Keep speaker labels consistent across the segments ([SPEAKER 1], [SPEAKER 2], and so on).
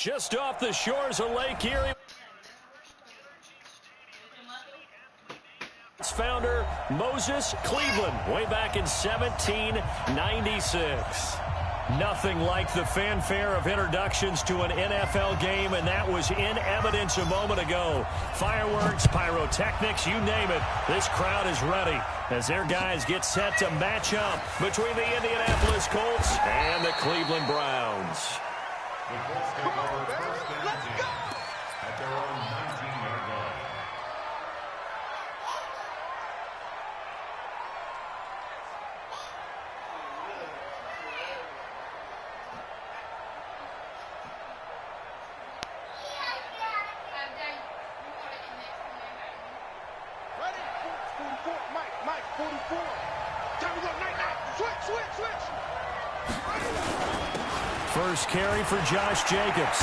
[SPEAKER 1] Just off the shores of Lake Erie. Its founder, Moses Cleveland, way back in 1796. Nothing like the fanfare of introductions to an NFL game, and that was in evidence a moment ago. Fireworks, pyrotechnics, you name it. This crowd is ready as their guys get set to match up between the Indianapolis Colts and the Cleveland Browns.
[SPEAKER 2] The Colts take over first and 10 at their own 19-yard line.
[SPEAKER 1] First carry for Josh Jacobs.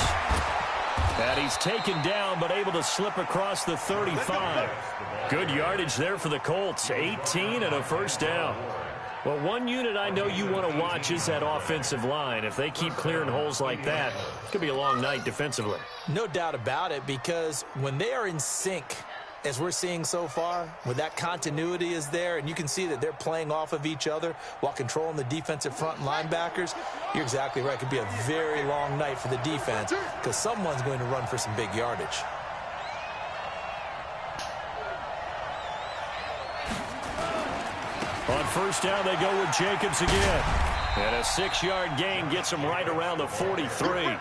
[SPEAKER 1] And he's taken down but able to slip across the 35. Good yardage there for the Colts. 18 and a first down. Well, one unit I know you want to watch is that offensive line. If they keep clearing holes like that, it could be a long night defensively.
[SPEAKER 3] No doubt about it, because when they are in sync, as we're seeing so far, when that continuity is there and you can see that they're playing off of each other while controlling the defensive front linebackers, you're exactly right. It could be a very long night for the defense because someone's going to run for some big yardage.
[SPEAKER 1] On first down, they go with Jacobs again. And a 6-yard gain gets them right around the 43.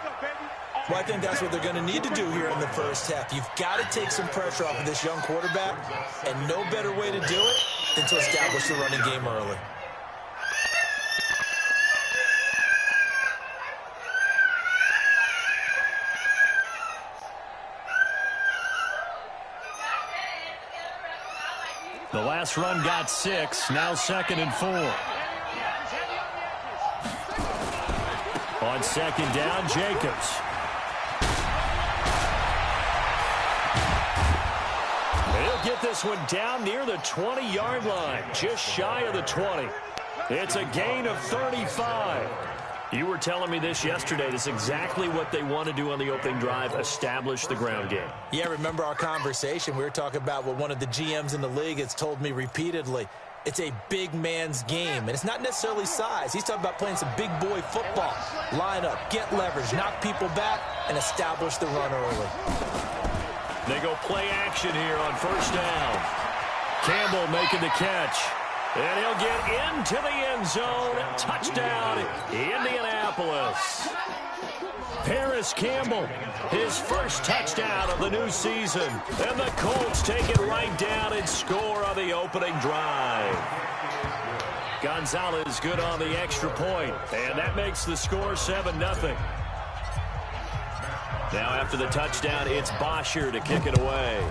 [SPEAKER 3] Well, I think that's what they're going to need to do here in the first half. You've got to take some pressure off of this young quarterback, and no better way to do it than to establish the running game early.
[SPEAKER 1] The last run got 6, now 2nd and 4. On second down, Jacobs. He'll get this one down near the 20-yard line, just shy of the 20. It's a gain of 35. You were telling me this yesterday. This is exactly what they want to do on the opening drive, establish the ground game.
[SPEAKER 3] Yeah, remember our conversation? We were talking about what one of the GMs in the league has told me repeatedly. It's a big man's game, and it's not necessarily size. He's talking about playing some big boy football. Line up, get leverage, knock people back, and establish the run early.
[SPEAKER 1] They go play action here on first down. Campbell making the catch. And he'll get into the end zone. Touchdown, Indianapolis. Paris Campbell, his first touchdown of the new season. And the Colts take it right down and score on the opening drive. Gonzalez good on the extra point. And that makes the score 7-0. Now after the touchdown, it's Bosher to kick it away.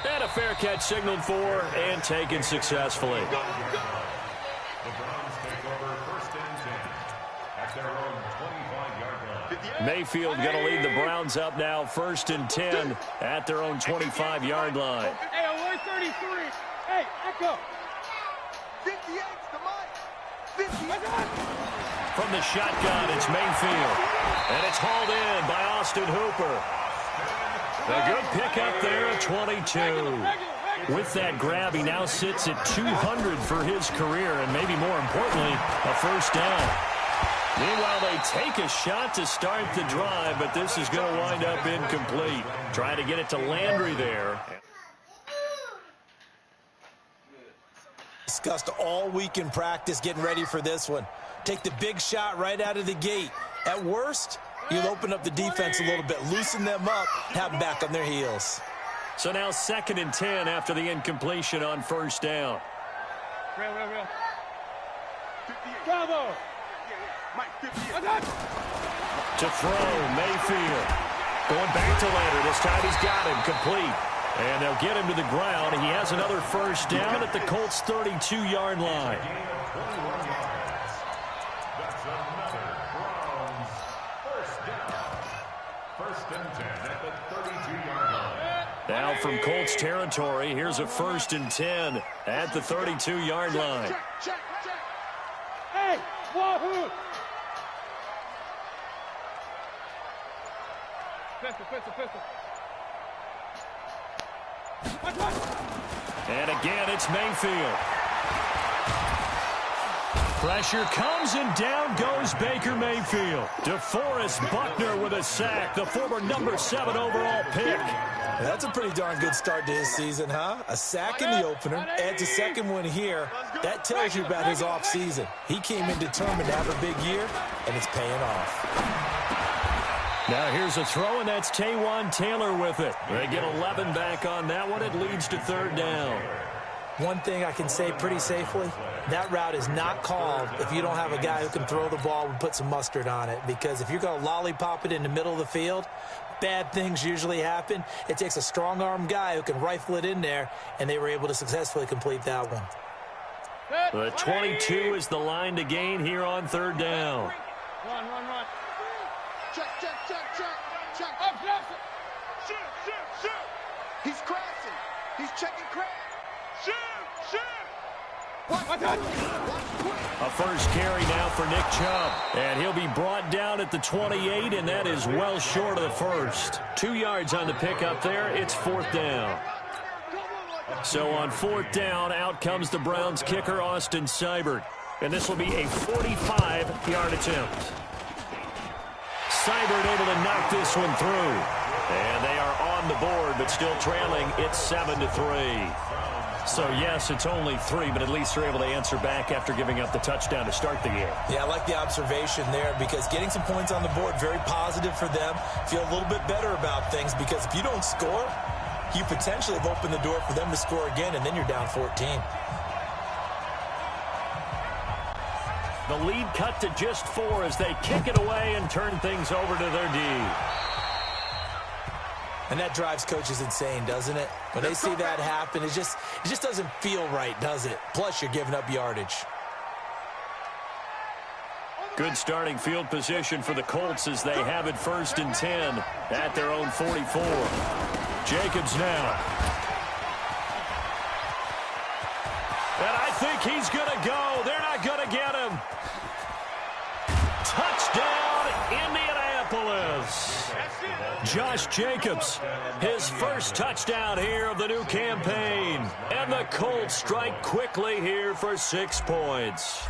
[SPEAKER 1] And a fair catch signaled for and taken successfully.
[SPEAKER 2] The Browns take over first and 10 at their own 25-yard line.
[SPEAKER 1] Mayfield going to lead the Browns up now, first and 10 at their own 25-yard line.
[SPEAKER 4] Hey, on 133. Hey, echo. 58's the mic. 58.
[SPEAKER 1] From the shotgun, it's Mayfield. And it's hauled in by Austin Hooper. A good pickup there at 22. With that grab, he now sits at 200 for his career, and maybe more importantly, a first down. Meanwhile, they take a shot to start the drive, but this is going to wind up incomplete. Trying to get it to Landry there.
[SPEAKER 3] Discussed all week in practice getting ready for this one. Take the big shot right out of the gate. At worst, you'll open up the defense a little bit, loosen them up, have them back on their heels.
[SPEAKER 1] So now 2nd and 10 after the incompletion on first down.
[SPEAKER 4] Real. Bravo.
[SPEAKER 1] To throw, Mayfield. Going back to Landry. This time he's got him complete. And they'll get him to the ground. He has another first down at the Colts' 32-yard line.
[SPEAKER 2] That's another Browns first down. First and 10 at the 32-yard line.
[SPEAKER 1] Now from Colts territory, here's a first and 10 at the 32-yard line.
[SPEAKER 4] Check. Hey, wahoo. Pistol.
[SPEAKER 1] And again, it's Mayfield. Pressure comes, and down goes Baker Mayfield. DeForest Buckner with a sack, the former number 7 overall pick.
[SPEAKER 3] That's a pretty darn good start to his season, huh? A sack in the opener, adds a second one here. That tells you about his offseason. He came in determined to have a big year, and it's paying off.
[SPEAKER 1] Now here's a throw, and that's Taywan Taylor with it. They get 11 back on that one. It leads to third down.
[SPEAKER 3] One thing I can say pretty safely, that route is not called if you don't have a guy who can throw the ball and put some mustard on it. Because if you're going to lollipop it in the middle of the field, bad things usually happen. It takes a strong-arm guy who can rifle it in there, and they were able to successfully complete that one.
[SPEAKER 1] The 22 is the line to gain here on third down.
[SPEAKER 4] Run. Check. Up. Shoot.
[SPEAKER 5] He's crashing. He's checking crash.
[SPEAKER 4] Shoot.
[SPEAKER 1] A first carry now for Nick Chubb. And he'll be brought down at the 28, and that is well short of the first. 2 yards on the pickup there. It's fourth down. So on fourth down, out comes the Browns kicker, Austin Seibert. And this will be a 45-yard attempt. Seibert able to knock this one through. And they are on the board, but still trailing. It's 7-3. So, yes, it's only 3, but at least they're able to answer back after giving up the touchdown to start the game.
[SPEAKER 3] Yeah, I like the observation there because getting some points on the board, very positive for them. Feel a little bit better about things because if you don't score, you potentially have opened the door for them to score again, and then you're down 14.
[SPEAKER 1] The lead cut to just 4 as they kick it away and turn things over to their D.
[SPEAKER 3] And that drives coaches insane, doesn't it? When they see that happen, it just doesn't feel right, does it? Plus, you're giving up yardage.
[SPEAKER 1] Good starting field position for the Colts as they have it 1st and 10 at their own 44. Jacobs now. And I think he's going to go. They're not going to get him. Touchdown, Indianapolis. Josh Jacobs, his first touchdown here of the new campaign. And the Colts strike quickly here for 6 points.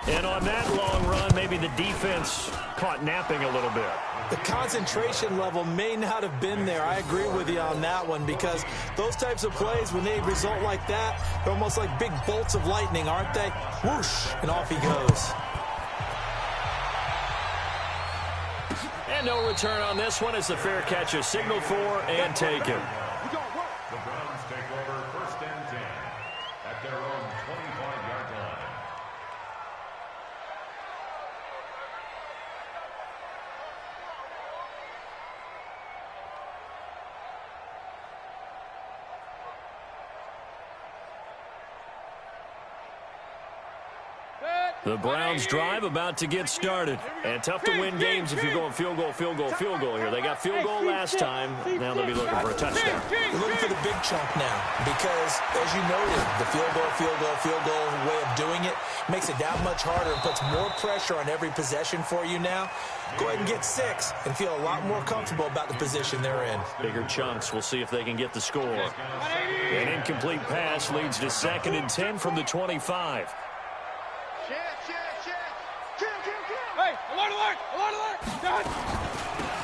[SPEAKER 1] And on that long run, maybe the defense caught napping a little bit.
[SPEAKER 3] The concentration level may not have been there. I agree with you on that one because those types of plays, when they result like that, they're almost like big bolts of lightning, aren't they? Whoosh, and off he goes.
[SPEAKER 1] And no return on this one as the fair catch is signaled for and taken.
[SPEAKER 2] The Browns take over 1st and 10 at their own 25-yard line.
[SPEAKER 1] The Browns drive about to get started. And tough to win games if you're going field goal here. They got field goal last time. Now they'll be looking for a touchdown.
[SPEAKER 3] They're looking for the big chunk now because, as you noted, the field goal way of doing it makes it that much harder and puts more pressure on every possession for you now. Go ahead and get 6 and feel a lot more comfortable about the position they're in.
[SPEAKER 1] Bigger chunks. We'll see if they can get the score. An incomplete pass leads to 2nd and 10 from the 25.
[SPEAKER 4] Hey, alert!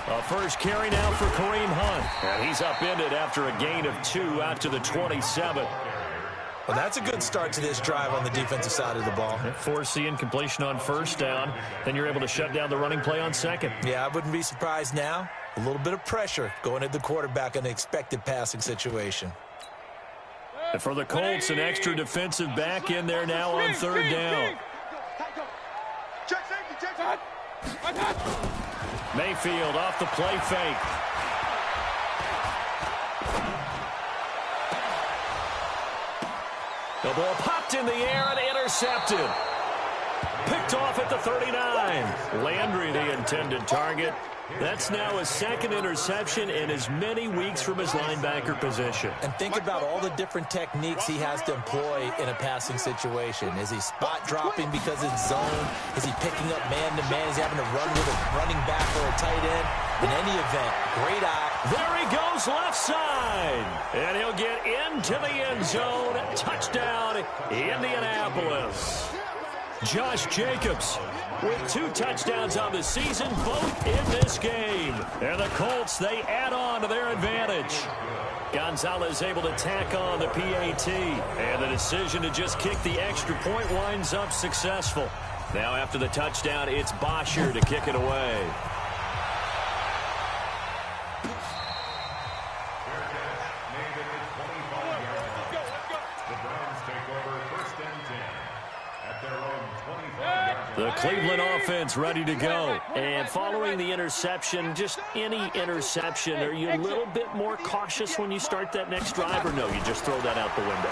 [SPEAKER 1] A first carry now for Kareem Hunt. And he's upended after a gain of 2 out to the 27.
[SPEAKER 3] Well, that's a good start to this drive on the defensive side of the ball.
[SPEAKER 1] Force the incompletion on 1st down. Then you're able to shut down the running play on 2nd.
[SPEAKER 3] Yeah, I wouldn't be surprised now. A little bit of pressure going at the quarterback in an expected passing situation.
[SPEAKER 1] And for the Colts, an extra defensive back in there now on 3rd down. Mayfield off the play fake. The ball popped in the air and intercepted. Picked off at the 39. Landry, the intended target. That's now his 2nd interception in as many weeks from his linebacker position.
[SPEAKER 3] And think about all the different techniques he has to employ in a passing situation. Is he spot dropping because it's zone? Is he picking up man-to-man? Is he having to run with a running back or a tight end? In any event, great eye.
[SPEAKER 1] There he goes left side. And he'll get into the end zone. Touchdown, Indianapolis. Josh Jacobs with 2 touchdowns on the season, both in this game. And the Colts, they add on to their advantage. Gonzalez able to tack on the PAT. And the decision to just kick the extra point winds up successful. Now after the touchdown, it's Bosher to kick it away. The Cleveland offense ready to go. And following the interception, just any interception, are you a little bit more cautious when you start that next drive, or no, you just throw that out the window?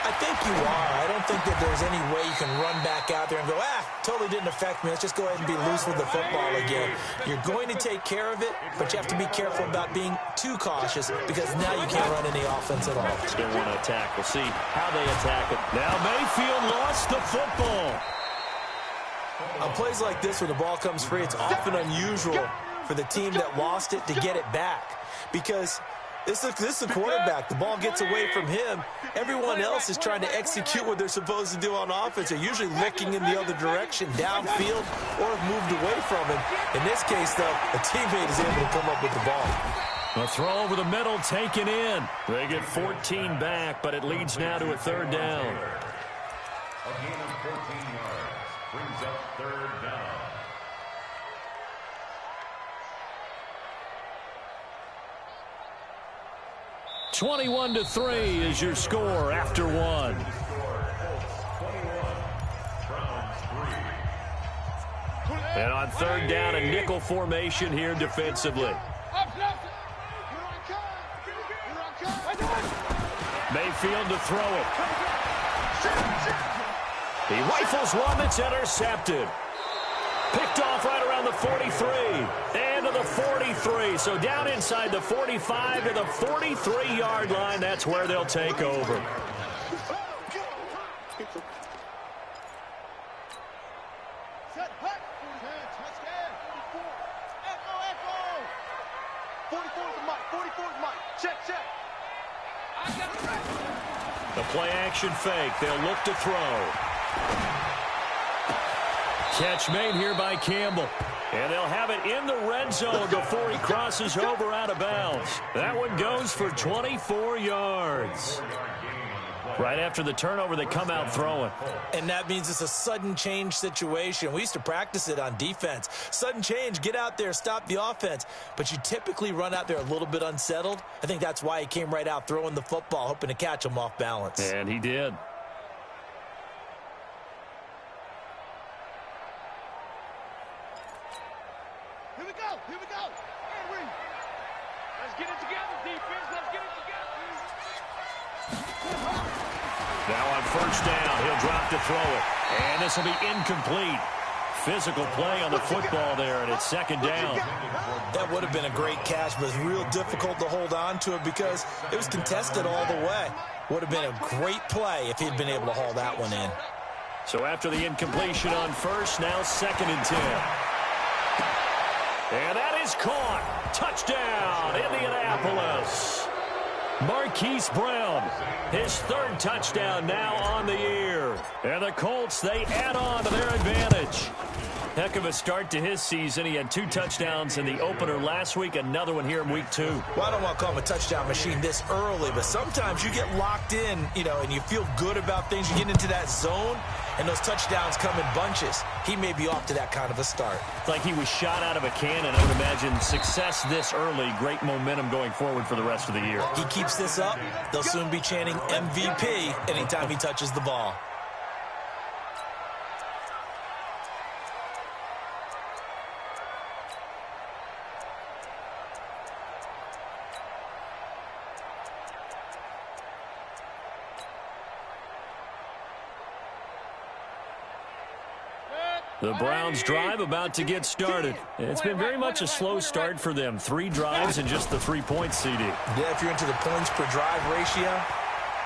[SPEAKER 3] I think you are. I don't think that there's any way you can run back out there and go, totally didn't affect me. Let's just go ahead and be loose with the football again. You're going to take care of it, but you have to be careful about being too cautious because now you can't run any offense at all.
[SPEAKER 1] Still want to attack. We'll see how they attack it. Now Mayfield lost the football.
[SPEAKER 3] On plays like this where the ball comes free, it's often unusual for the team that lost it to get it back because this is the quarterback. The ball gets away from him. Everyone else is trying to execute what they're supposed to do on offense. They're usually looking in the other direction, downfield, or have moved away from him. In this case, though, a teammate is able to come up with the ball.
[SPEAKER 1] A throw over the middle taken in. They get 14 back, but it leads now to a 3rd down.
[SPEAKER 2] A gain of 14 yards brings up 3rd down.
[SPEAKER 1] (21-3) is your score after 1. And on 3rd down, a nickel formation here defensively. Mayfield to throw it. He rifles one that's intercepted. Picked off right around the 43. And to the 43. So down inside the 45 to the 43-yard line. That's where they'll take over. The play-action fake. They'll look to throw. Catch made here by Campbell. And they'll have it in the red zone before he crosses over out of bounds. That one goes for 24 yards. Right after the turnover, they come out throwing.
[SPEAKER 3] And that means it's a sudden change situation. We used to practice it on defense. Sudden change, get out there, stop the offense. But you typically run out there a little bit unsettled. I think that's why he came right out throwing the football, hoping to catch him off balance.
[SPEAKER 1] And he did.
[SPEAKER 4] Here we go. Here we go. Let's get it together, defense. Let's get it together.
[SPEAKER 1] Now on 1st down, he'll drop to throw it. And this will be incomplete. Physical play on the football there, and it's 2nd down.
[SPEAKER 3] That would have been a great catch, but it's real difficult to hold on to it because it was contested all the way. Would have been a great play if he'd been able to haul that one in.
[SPEAKER 1] So after the incompletion on 1st, now 2nd and 10. And that is caught. Touchdown, Indianapolis. Marquise Brown, his 3rd touchdown now on the year. And the Colts, they add on to their advantage. Heck of a start to his season. He had 2 touchdowns in the opener last week, another one here in week 2.
[SPEAKER 3] Well, I don't want to call him a touchdown machine this early, but sometimes you get locked in, and you feel good about things. You get into that zone, and those touchdowns come in bunches. He may be off to that kind of a start.
[SPEAKER 1] It's like he was shot out of a cannon. I would imagine success this early, great momentum going forward for the rest of the year.
[SPEAKER 3] He keeps this up, they'll soon be chanting MVP anytime he touches the ball.
[SPEAKER 1] The Browns drive about to get started. It's been very much a slow start for them. 3 drives and just the 3 points, CD.
[SPEAKER 3] Yeah, if you're into the points per drive ratio,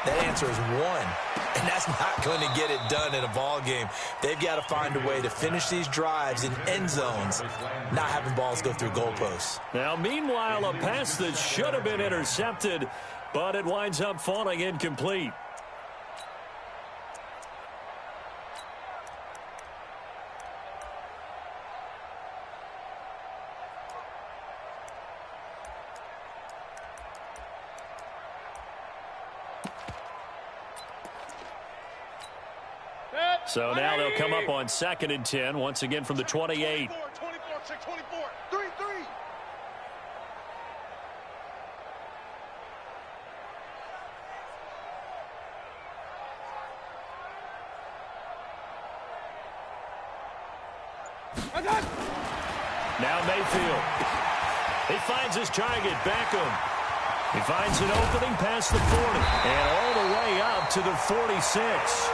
[SPEAKER 3] That answer is 1. And that's not going to get it done in a ball game. They've got to find a way to finish these drives in end zones, not having balls go through goalposts.
[SPEAKER 1] Now, meanwhile, a pass that should have been intercepted, but it winds up falling incomplete. So now they'll come up on 2nd and 10, once again from the 28.
[SPEAKER 4] 24, check 24. 3-3.
[SPEAKER 1] Now Mayfield. He finds his target, Beckham. He finds an opening past the 40 and all the way up to the 46.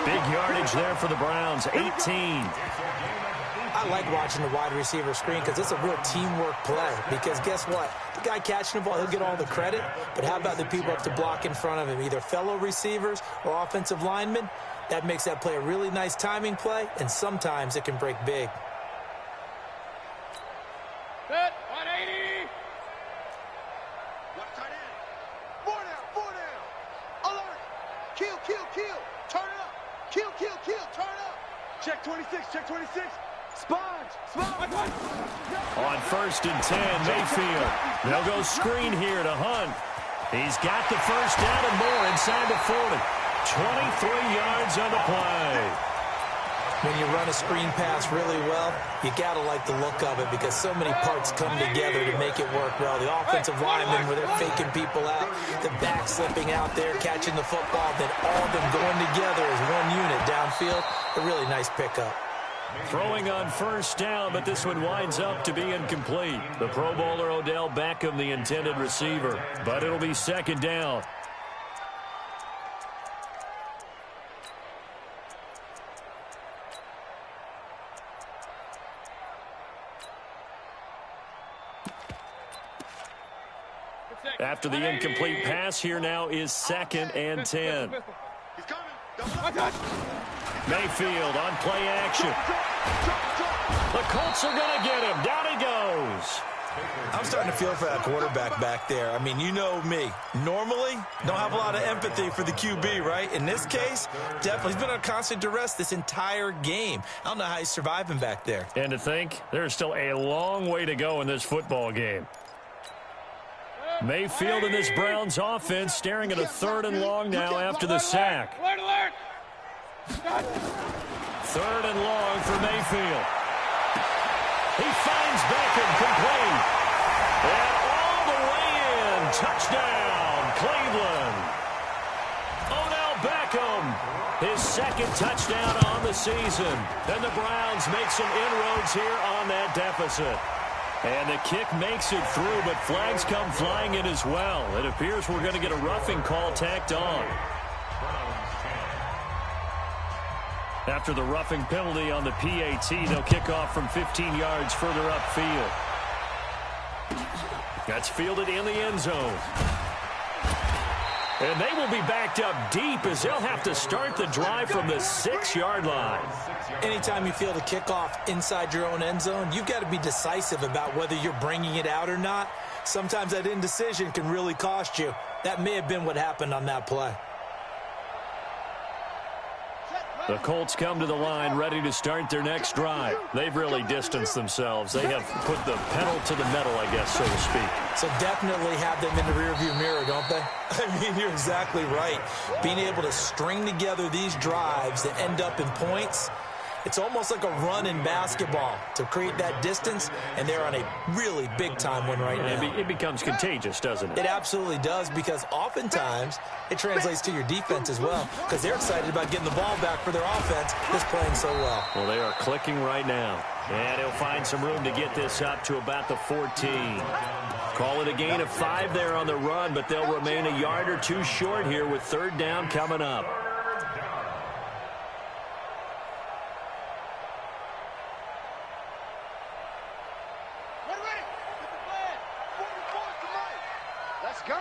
[SPEAKER 1] Big yardage there for the Browns, 18.
[SPEAKER 3] I like watching the wide receiver screen because it's a real teamwork play. Because guess what? The guy catching the ball, he'll get all the credit. But how about the people up to block in front of him, either fellow receivers or offensive linemen? That makes that play a really nice timing play, and sometimes it can break big.
[SPEAKER 4] Set, 180. What tight end? 4 down. Alert. Kill. Turn it up. Kill. Turn it up. Check 26. Sponge.
[SPEAKER 1] On 1st and 10, Mayfield. They'll go screen here to Hunt. He's got the first down and more inside the 40. 23 yards on the play.
[SPEAKER 3] When you run a screen pass really well, you got to like the look of it because so many parts come together to make it work well. The offensive linemen where they're faking people out, the back slipping out there, catching the football, then all of them going together as one unit downfield. A really nice pickup.
[SPEAKER 1] Throwing on 1st down, but this one winds up to be incomplete. The Pro Bowler Odell Beckham, the intended receiver, but it'll be 2nd down. After the incomplete pass, here now is 2nd and 10.
[SPEAKER 4] He's coming.
[SPEAKER 1] Mayfield on play action. The Colts are going to get him. Down he goes.
[SPEAKER 3] I'm starting to feel for that quarterback back there. I mean, you know me. Normally, don't have a lot of empathy for the QB, right? In this case, definitely. He's been on constant duress this entire game. I don't know how he's surviving back there.
[SPEAKER 1] And to think, there's still a long way to go in this football game. Mayfield in this Browns offense staring at a 3rd and long now after the sack.
[SPEAKER 4] Alert.
[SPEAKER 1] 3rd and long for Mayfield. He finds Beckham complete. And all the way in. Touchdown, Cleveland. Odell Beckham, his 2nd touchdown on the season. And the Browns make some inroads here on that deficit. And the kick makes it through, but flags come flying in as well. It appears we're going to get a roughing call tacked on. After the roughing penalty on the PAT, they'll kick off from 15 yards further upfield. That's fielded in the end zone. And they will be backed up deep as they'll have to start the drive from the 6-yard line.
[SPEAKER 3] Anytime you field a kickoff inside your own end zone, you've got to be decisive about whether you're bringing it out or not. Sometimes that indecision can really cost you. That may have been what happened on that play.
[SPEAKER 1] The Colts come to the line ready to start their next drive. They've really distanced themselves. They have put the pedal to the metal, I guess, so to speak.
[SPEAKER 3] So definitely have them in the rearview mirror, don't they? I mean, you're exactly right. Being able to string together these drives that end up in points, it's almost like a run in basketball to create that distance, and they're on a really big-time one right now.
[SPEAKER 1] It becomes contagious, doesn't it?
[SPEAKER 3] It absolutely does, because oftentimes it translates to your defense as well, because they're excited about getting the ball back for their offense that's playing so well.
[SPEAKER 1] Well, they are clicking right now. And he'll find some room to get this up to about the 14. Call it a gain of 5 there on the run, but they'll remain a yard or two short here with 3rd down coming up.
[SPEAKER 4] Let's go.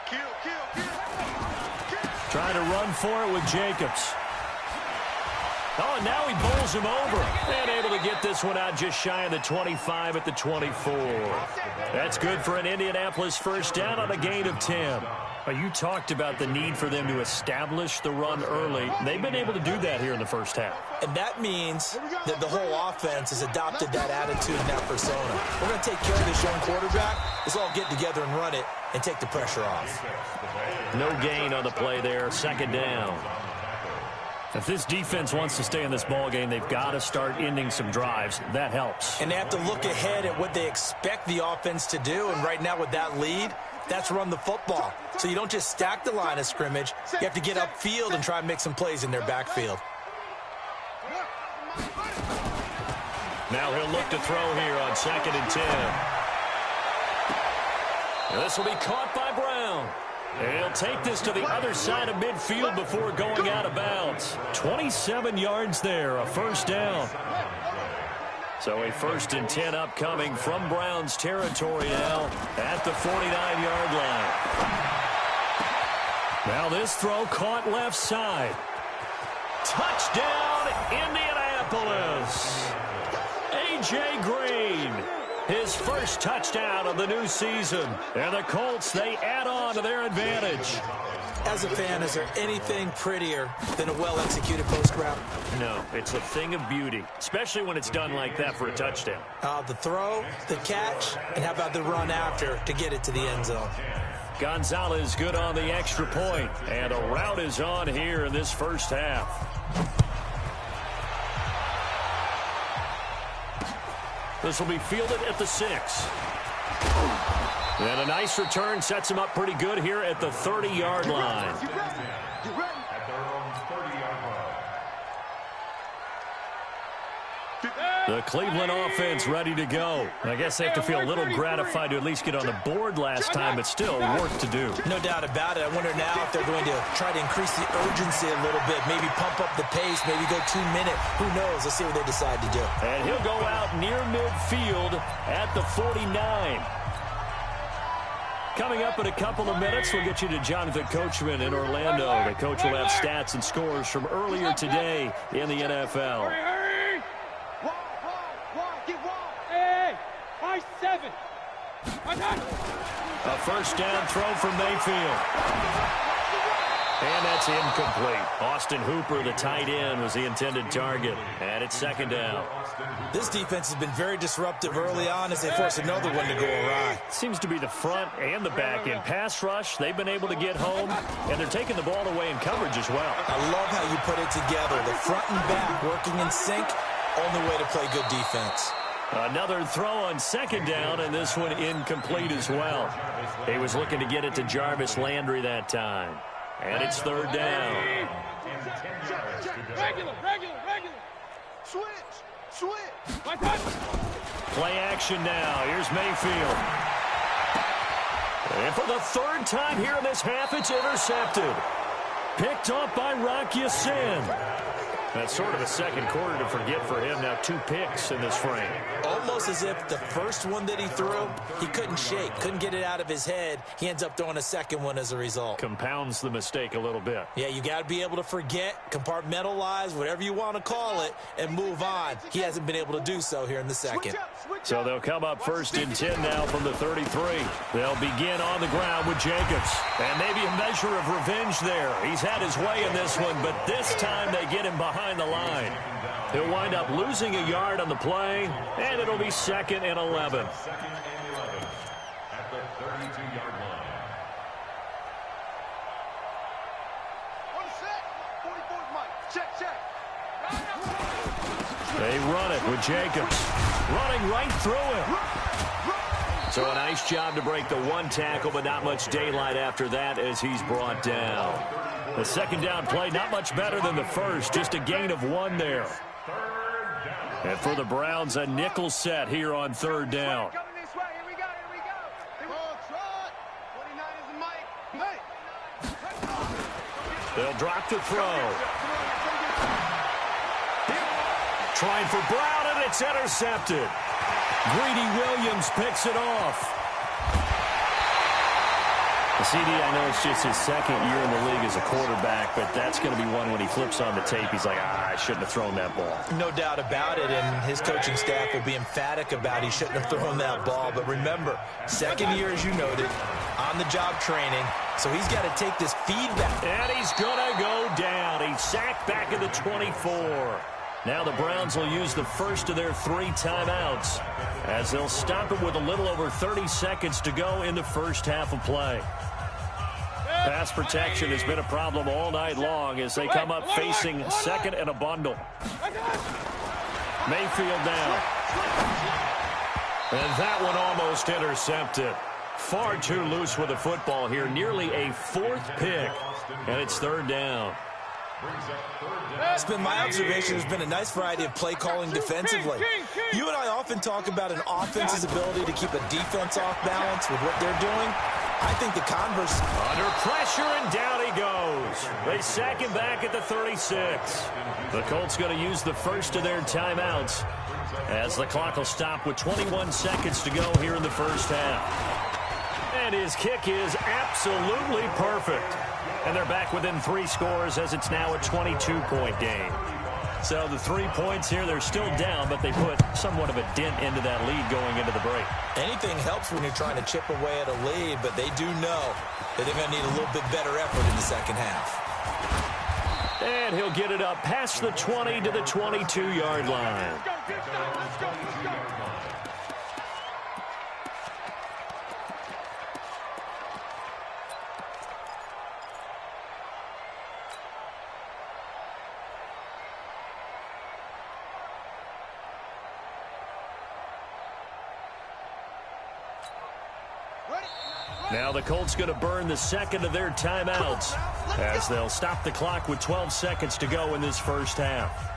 [SPEAKER 4] Kill.
[SPEAKER 1] Trying to run for it with Jacobs. Oh, and now he bowls him over. And able to get this one out just shy of the 25 at the 24. That's good for an Indianapolis first down on a gain of 10. You talked about the need for them to establish the run early. They've been able to do that here in the first half.
[SPEAKER 3] And that means that the whole offense has adopted that attitude and that persona. We're going to take care of this young quarterback. Let's all get together and run it and take the pressure off.
[SPEAKER 1] No gain on the play there. Second down. If this defense wants to stay in this ball game, they've got to start ending some drives. That helps.
[SPEAKER 3] And they have to look ahead at what they expect the offense to do. And right now with that lead, that's run the football. So you don't just stack the line of scrimmage. You have to get upfield and try and make some plays in their backfield.
[SPEAKER 1] Now he'll look to throw here on 2nd and 10. And this will be caught by Brown. And he'll take this to the other side of midfield before going out of bounds. 27 yards there, a first down. So a 1st and 10 upcoming from Browns territory now at the 49-yard line. Now this throw caught left side. Touchdown, Indianapolis. A.J. Green. His first touchdown of the new season. And the Colts, they add on to their advantage.
[SPEAKER 3] As a fan, is there anything prettier than a well-executed post route?
[SPEAKER 1] No, it's a thing of beauty, especially when it's done like that for a touchdown.
[SPEAKER 3] The throw, the catch, and how about the run after to get it to the end zone?
[SPEAKER 1] Gonzalez good on the extra point, and a route is on here in this first half. This will be fielded at the 6. And a nice return sets him up pretty good here at the 30-yard line.
[SPEAKER 2] At their own 30-yard line.
[SPEAKER 1] The Cleveland offense ready to go. I guess they have to feel a little gratified to at least get on the board last time, but still work to do.
[SPEAKER 3] No doubt about it. I wonder now if they're going to try to increase the urgency a little bit, maybe pump up the pace, maybe go 2-minute. Who knows? Let's see what they decide to do.
[SPEAKER 1] And he'll go out near midfield at the 49. Coming up in a couple of minutes, we'll get you to Jonathan Coachman in Orlando. The coach will have stats and scores from earlier today in the NFL. A first down throw from Mayfield. And that's incomplete. Austin Hooper, the tight end, was the intended target. And it's 2nd down.
[SPEAKER 3] This defense has been very disruptive early on as they force another one to go awry.
[SPEAKER 1] Seems to be the front and the back end. Pass rush, they've been able to get home, and they're taking the ball away in coverage as well.
[SPEAKER 3] I love how you put it together. The front and back working in sync, only way to play good defense.
[SPEAKER 1] Another throw on 2nd down, and this one incomplete as well. He was looking to get it to Jarvis Landry that time. And it's 3rd down.
[SPEAKER 4] Regular. Switch.
[SPEAKER 1] Play action now. Here's Mayfield. And for the 3rd time here in this half, it's intercepted. Picked up by Rock Ya-Sin. That's sort of a second quarter to forget for him. Now 2 picks in this frame.
[SPEAKER 3] Almost as if the first one that he threw, he couldn't shake, couldn't get it out of his head. He ends up throwing a second one as a result.
[SPEAKER 1] Compounds the mistake a little bit.
[SPEAKER 3] Yeah, you got to be able to forget, compartmentalize, whatever you want to call it, and move on. He hasn't been able to do so here in the second.
[SPEAKER 1] So they'll come up 1st and 10 now from the 33. They'll begin on the ground with Jacobs. And maybe a measure of revenge there. He's had his way in this one, but this time they get him behind the line. He'll wind up losing a yard on the play, and it'll be 2nd and 11.
[SPEAKER 2] At the 32-yard line.
[SPEAKER 5] On set. 44's Mike. Check.
[SPEAKER 1] They run it with Jacobs. Running right through him. So a nice job to break the 1 tackle, but not much daylight after that as he's brought down. The 2nd down play, not much better than the first, just a gain of 1 there. And for the Browns, a nickel set here on 3rd down.
[SPEAKER 5] Coming this way. Here we go. Come on, trot. 49 is Mike. Hey.
[SPEAKER 1] They'll drop the throw. Trying for Brown, and it's intercepted. Greedy Williams picks it off. CD, I know it's just his second year in the league as a quarterback, but that's going to be one when he flips on the tape. He's like, I shouldn't have thrown that ball.
[SPEAKER 3] No doubt about it, and his coaching staff will be emphatic about he shouldn't have thrown that ball. But remember, second year, as you noted, on-the-job training, so he's got to take this feedback.
[SPEAKER 1] And he's going to go down. He's sacked back at the 24. Now the Browns will use the first of their 3 timeouts as they'll stop it with a little over 30 seconds to go in the first half of play. Pass protection has been a problem all night long as they come up facing second and a bundle. Mayfield down. And that one almost intercepted. Far too loose with the football here. Nearly a 4th pick. And it's 3rd down.
[SPEAKER 3] It's been my observation. There's been a nice variety of play calling defensively. You and I often talk about an offense's ability to keep a defense off balance with what they're doing. I think the converse.
[SPEAKER 1] Under pressure, and down he goes. They sack him back at the 36. The Colts going to use the first of their timeouts as the clock will stop with 21 seconds to go here in the first half. And his kick is absolutely perfect. And they're back within 3 scores as it's now a 22-point game. So the 3 points here, they're still down, but they put somewhat of a dent into that lead going into the break.
[SPEAKER 3] Anything helps when you're trying to chip away at a lead, but they do know that they're going to need a little bit better effort in the second half.
[SPEAKER 1] And he'll get it up past the 20 to the 22-yard line.
[SPEAKER 5] Let's go.
[SPEAKER 1] Now the Colts going to burn the second of their timeouts as they'll stop the clock with 12 seconds to go in this first half.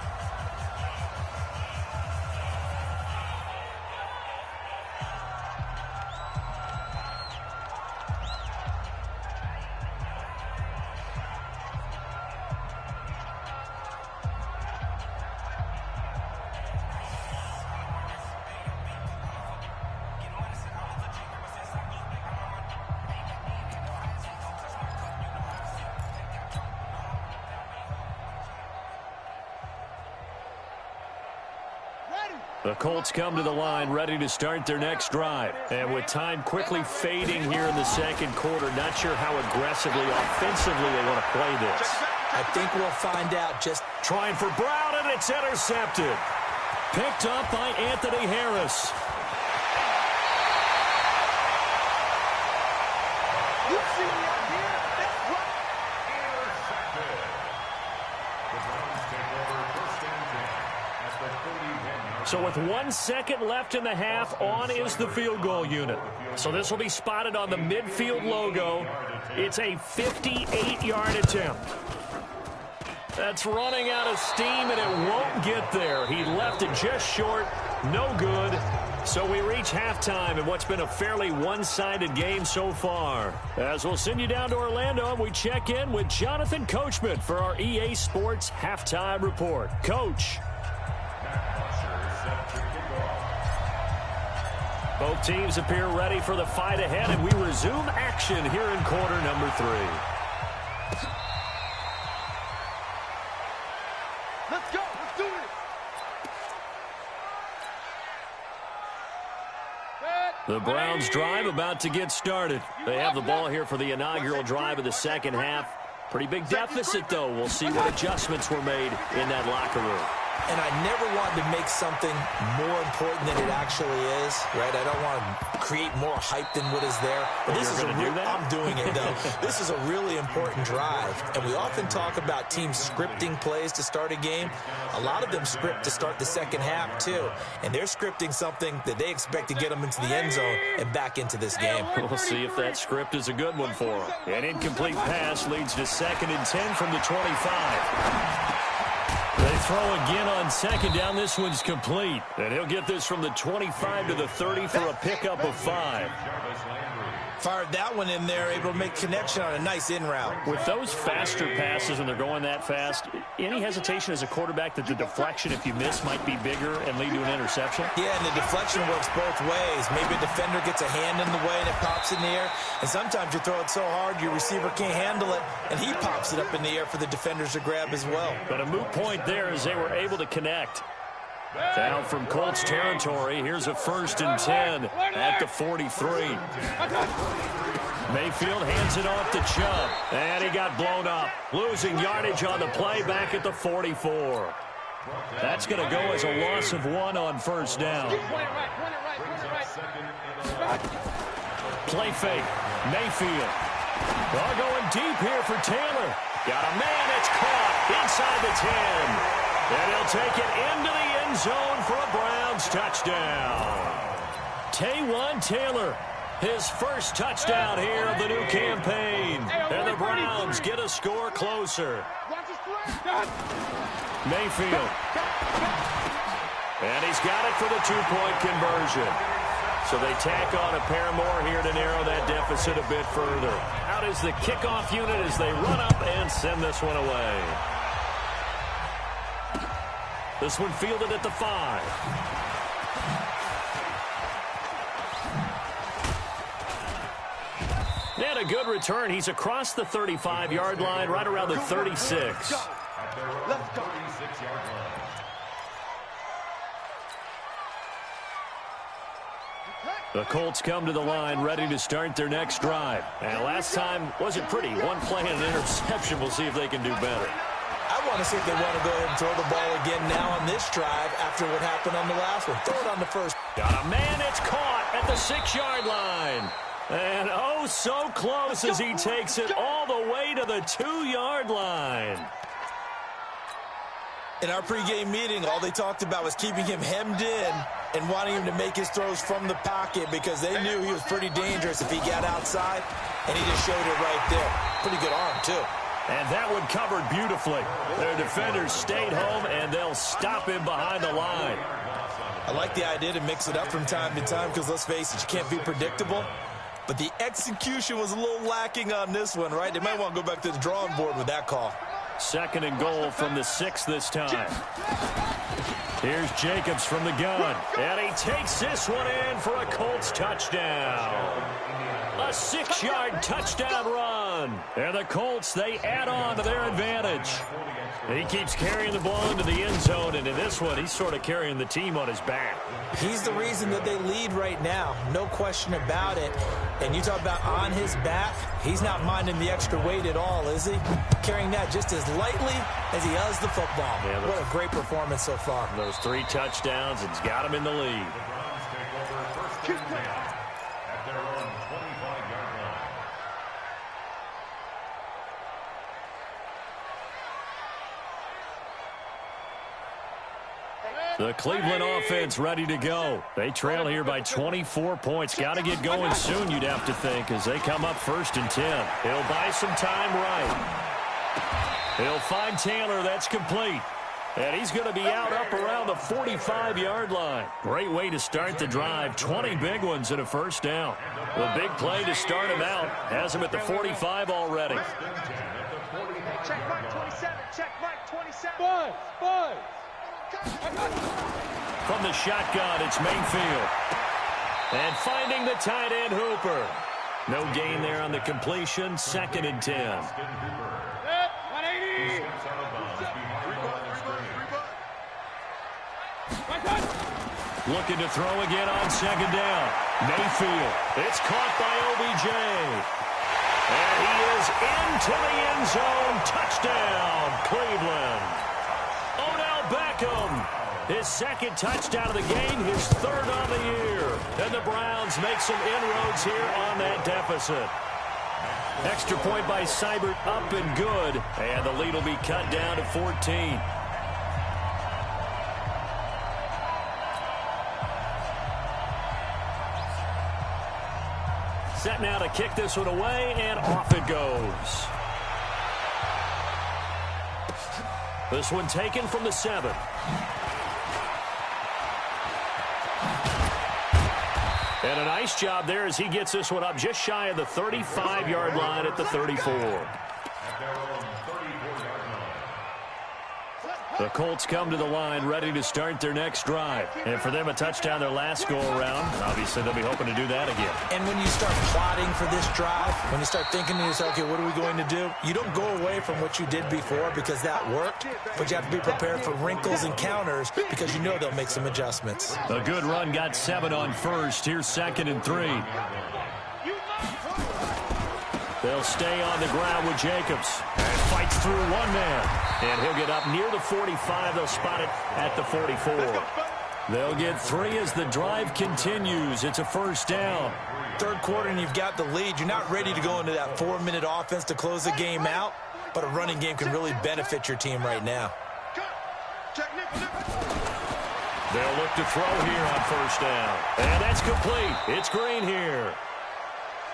[SPEAKER 1] The Colts come to the line ready to start their next drive. And with time quickly fading here in the second quarter, not sure how aggressively, offensively they want to play this.
[SPEAKER 3] I think we'll find out. Just
[SPEAKER 1] trying for Brown, and it's intercepted. Picked up by Anthony Harris.
[SPEAKER 5] You see me out here? That's right.
[SPEAKER 2] Intercepted. The Browns take over 1st and 10 at the 31-yard.
[SPEAKER 1] So with 1 second left in the half, on is the field goal unit. So this will be spotted on the midfield logo. It's a 58-yard attempt. That's running out of steam, and it won't get there. He left it just short. No good. So we reach halftime in what's been a fairly one-sided game so far. As we'll send you down to Orlando, and we check in with Jonathan Coachman for our EA Sports Halftime Report. Coach. Both teams appear ready for the fight ahead, and we resume action here in quarter number 3.
[SPEAKER 5] Let's go. Let's do this.
[SPEAKER 1] The Browns drive about to get started. They have the ball here for the inaugural drive of the second half. Pretty big deficit, though. We'll see what adjustments were made in that locker room.
[SPEAKER 3] And I never wanted to make something more important than it actually is, right? I don't want to create more hype than what is there. But this is I'm doing it, though. This is a really important drive. And we often talk about teams scripting plays to start a game. A lot of them script to start the second half, too. And they're scripting something that they expect to get them into the end zone and back into this game.
[SPEAKER 1] We'll see if that script is a good one for them. An incomplete pass leads to 2nd and 10 from the 25. They throw again on second down. This one's complete. And he'll get this from the 25 to the 30 for a pickup of 5.
[SPEAKER 3] Fired that one in there, able to make connection on a nice in route.
[SPEAKER 1] With those faster passes, and they're going that fast, any hesitation as a quarterback that the deflection, if you miss, might be bigger and lead to an interception?
[SPEAKER 3] Yeah, and the deflection works both ways. Maybe a defender gets a hand in the way and it pops in the air. And sometimes you throw it so hard your receiver can't handle it, and he pops it up in the air for the defenders to grab as well.
[SPEAKER 1] But a moot point there as they were able to connect. Down from Colts territory, here's a 1st and 10 at the 43. Mayfield hands it off to Chubb, and he got blown up. Losing yardage on the play back at the 44. That's going to go as a loss of 1 on 1st down. Play fake, Mayfield. They're going deep here for Taylor. Got a man, it's caught inside the 10. And he'll take it into the end zone for a Browns touchdown. Taywan Taylor, his first touchdown here of the new campaign. And the Browns get a score closer. Mayfield. And he's got it for the 2-point conversion. So they tack on a pair more here to narrow that deficit a bit further. Out is the kickoff unit as they run up and send this one away. This one fielded at the 5. And a good return. He's across the 35-yard line, right around the 36.
[SPEAKER 4] Let's go.
[SPEAKER 1] The Colts come to the line ready to start their next drive. And last time wasn't pretty. One play and an interception. We'll see if they can do better.
[SPEAKER 3] I want to see if they want to go ahead and throw the ball again now on this drive after what happened on the last one. Throw it on the first.
[SPEAKER 1] Got a man, it's caught at the 6-yard line. And oh, so close as he takes it all the way to the 2-yard line.
[SPEAKER 3] In our pregame meeting, all they talked about was keeping him hemmed in and wanting him to make his throws from the pocket because they knew he was pretty dangerous if he got outside, and he just showed it right there. Pretty good arm, too.
[SPEAKER 1] And that one covered beautifully. Their defenders stayed home, and they'll stop him behind the line.
[SPEAKER 3] I like the idea to mix it up from time to time because, let's face it, you can't be predictable. But the execution was a little lacking on this one, right? They might want to go back to the drawing board with that call.
[SPEAKER 1] 2nd and goal from the 6 this time. Here's Jacobs from the gun. And he takes this one in for a Colts touchdown. A 6-yard touchdown run. And the Colts, they add on to their advantage. He keeps carrying the ball into the end zone, and in this one, he's sort of carrying the team on his back.
[SPEAKER 3] He's the reason that they lead right now. No question about it. And you talk about on his back, he's not minding the extra weight at all, is he? Carrying that just as lightly as he does the football. Yeah, what a great performance so far.
[SPEAKER 1] Those 3 touchdowns, it's got him in the lead. The Cleveland offense ready to go. They trail here by 24 points. Got to get going soon, you'd have to think, as they come up 1st and 10. He'll buy some time right. He'll find Taylor. That's complete. And he's going to be out up around the 45-yard line. Great way to start the drive. 20 big ones and a 1st down. The big play to start him out has him at the 45 already.
[SPEAKER 5] Check Mike 27. Check Mike 27. Five.
[SPEAKER 1] From the shotgun, it's Mayfield. And finding the tight end, Hooper. No gain there on the completion. 2nd and 10.
[SPEAKER 5] 180.
[SPEAKER 1] Looking to throw again on 2nd down. Mayfield. It's caught by OBJ. And he is into the end zone. Touchdown, Cleveland. Beckham, his 2nd touchdown of the game, his 3rd on the year. And the Browns make some inroads here on that deficit. Extra point by Seibert, up and good. And the lead will be cut down to 14. Set now to kick this one away, and off it goes. This one taken from the 7. And a nice job there as he gets this one up just shy of the 35-yard line at the 34. The Colts come to the line ready to start their next drive. And for them, a touchdown their last go-around. Obviously, they'll be hoping to do that again.
[SPEAKER 3] And when you start plotting for this drive, when you start thinking to yourself, okay, what are we going to do? You don't go away from what you did before because that worked, but you have to be prepared for wrinkles and counters because you know they'll make some adjustments.
[SPEAKER 1] A good run got 7 on first. Here's 2nd and 3. They'll stay on the ground with Jacobs. And fights through one man. And he'll get up near the 45. They'll spot it at the 44. They'll get 3 as the drive continues. It's a first down.
[SPEAKER 3] Third quarter and you've got the lead. You're not ready to go into that 4-minute offense to close the game out, but a running game can really benefit your team right now.
[SPEAKER 1] They'll look to throw here on first down. And that's complete. It's Green here.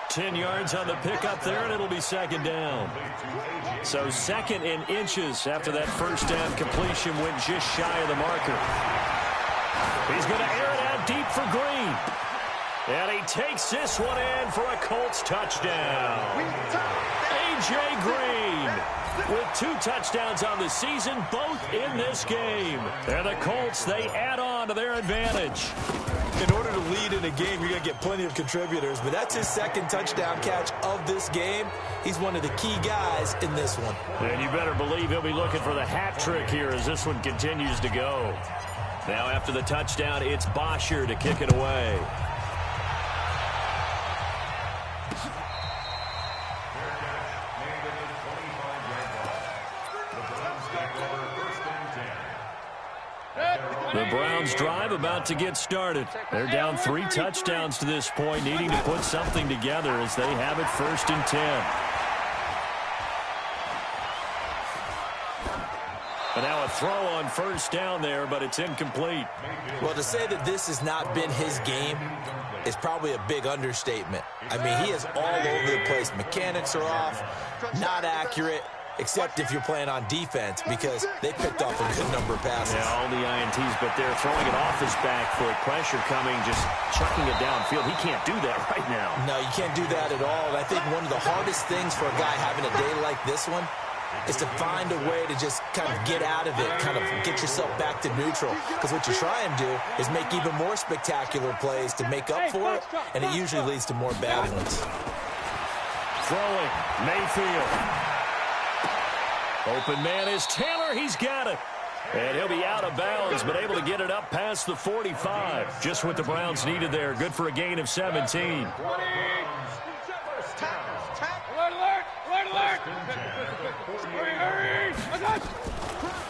[SPEAKER 1] 10 yards on the pickup there, and it'll be 2nd down. So 2nd and inches after that first down completion went just shy of the marker. He's going to air it out deep for Green. And he takes this one in for a Colts touchdown. A.J. Green with 2 touchdowns on the season, both in this game. And the Colts, they add on to their advantage.
[SPEAKER 3] In order to lead in a game, you're going to get plenty of contributors, but that's his 2nd touchdown catch of this game. He's one of the key guys in this one.
[SPEAKER 1] And you better believe he'll be looking for the hat trick here as this one continues to go. Now after the touchdown, it's Bosher to kick it away. The Browns drive about to get started. They're down 3 touchdowns to this point, needing to put something together as they have it 1st and 10. And now a throw on first down there, but it's incomplete.
[SPEAKER 3] Well, to say that this has not been his game is probably a big understatement. I mean, he is all over the place. Mechanics are off, not accurate, except if you're playing on defense because they picked off a good number of passes.
[SPEAKER 1] Yeah, all the INTs, but they're throwing it off his back foot. Pressure coming, just chucking it downfield. He can't do that right now.
[SPEAKER 3] No, you can't do that at all. And I think one of the hardest things for a guy having a day like this one is to find a way to just kind of get out of it, kind of get yourself back to neutral. Because what you try and do is make even more spectacular plays to make up for it, and it usually leads to more bad ones.
[SPEAKER 1] Throwing, Mayfield. Open man is Taylor. He's got it. And he'll be out of bounds, but able to get it up past the 45. Just what the Browns needed there. Good for a gain of 17.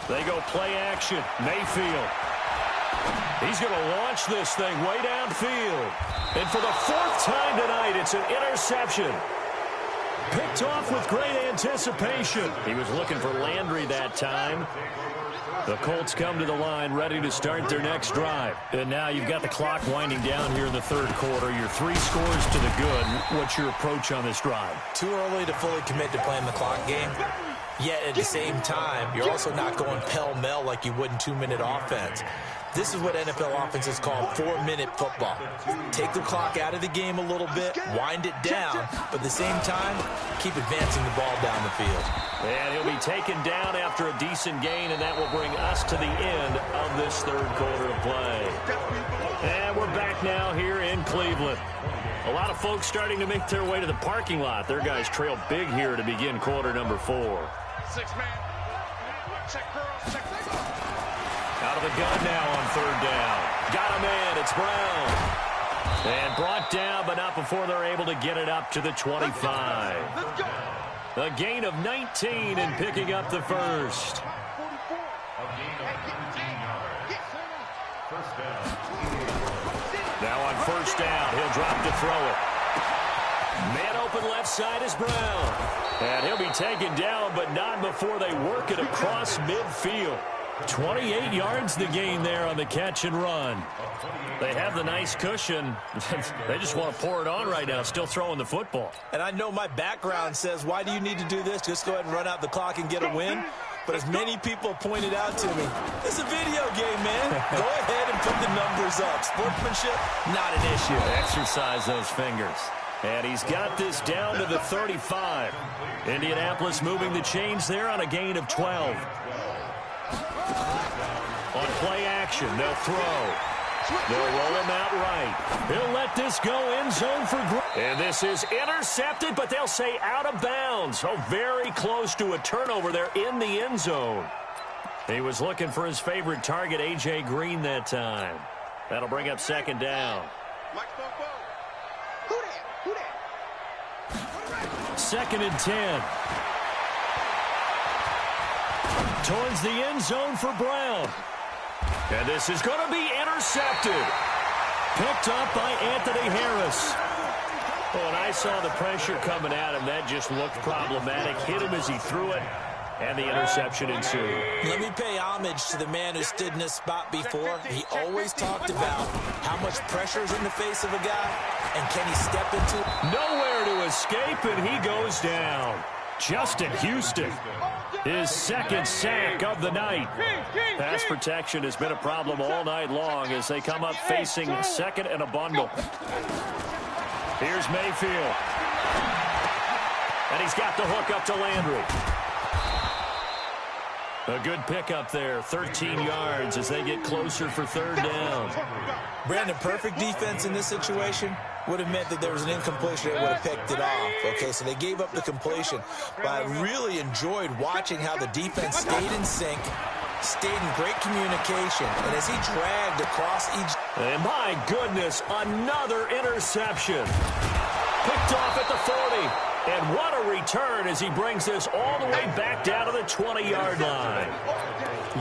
[SPEAKER 1] They go play action. Mayfield. He's going to launch this thing way downfield. And for the 4th time tonight, it's an interception. Picked off with great anticipation. He was looking for Landry that time. The Colts come to the line ready to start their next drive. And now you've got the clock winding down here in the 3rd quarter. You're 3 scores to the good. What's your approach on this drive?
[SPEAKER 3] Too early to fully commit to playing the clock game. Yet at the same time, you're also not going pell-mell like you would in 2-minute offense. This is what NFL offenses call 4-minute football. Take the clock out of the game a little bit, wind it down, but at the same time, keep advancing the ball down the field.
[SPEAKER 1] And he'll be taken down after a decent gain, and that will bring us to the end of this 3rd quarter of play. And we're back now here in Cleveland. A lot of folks starting to make their way to the parking lot. Their guys trail big here to begin quarter number 4.
[SPEAKER 5] 6-man. Check girls, check girls.
[SPEAKER 1] Out of the gun now on 3rd down. Got a man. It's Brown. And brought down, but not before they're able to get it up to the 25. A gain of 19 and picking up the 1st. Now on 1st down, he'll drop to throw it. Man open left side is Brown. And he'll be taken down, but not before they work it across midfield. 28 yards the gain there on the catch and run. They have the nice cushion. They just want to pour it on right now, still throwing the football.
[SPEAKER 3] And I know my background says, why do you need to do this? Just go ahead and run out the clock and get a win. But as many people pointed out to me, it's a video game, man. Go ahead and put the numbers up. Sportsmanship, not an issue.
[SPEAKER 1] Exercise those fingers. And he's got this down to the 35. Indianapolis moving the chains there on a gain of 12. On play action, they'll throw. They'll roll him out right. He'll let this go end zone for Green. And this is intercepted, but they'll say out of bounds. Oh, very close to a turnover there in the end zone. He was looking for his favorite target, A.J. Green, that time. That'll bring up second down. Second and 10. Towards the end zone for Brown. And this is going to be intercepted. Picked up by Anthony Harris. Oh, and I saw the pressure coming at him. That just looked problematic. Hit him as he threw it, and the interception ensued.
[SPEAKER 3] Let me pay homage to the man who stood in this spot before. He always talked about how much pressure is in the face of a guy, and can he step into it?
[SPEAKER 1] Nowhere to escape, and he goes down. Justin Houston, his second sack of the night. Pass protection has been a problem all night long as they come up facing second and a bundle. Here's Mayfield. And he's got the hook up to Landry. A good pickup there, 13 yards as they get closer for third down.
[SPEAKER 3] Brandon, perfect defense in this situation would have meant that there was an incompletion. They would have picked it off. Okay, so they gave up the completion. But I really enjoyed watching how the defense stayed in sync, stayed in great communication, and as he dragged across each...
[SPEAKER 1] And my goodness, another interception. Picked off at the 40. And what a return as he brings this all the way back down to the 20-yard line.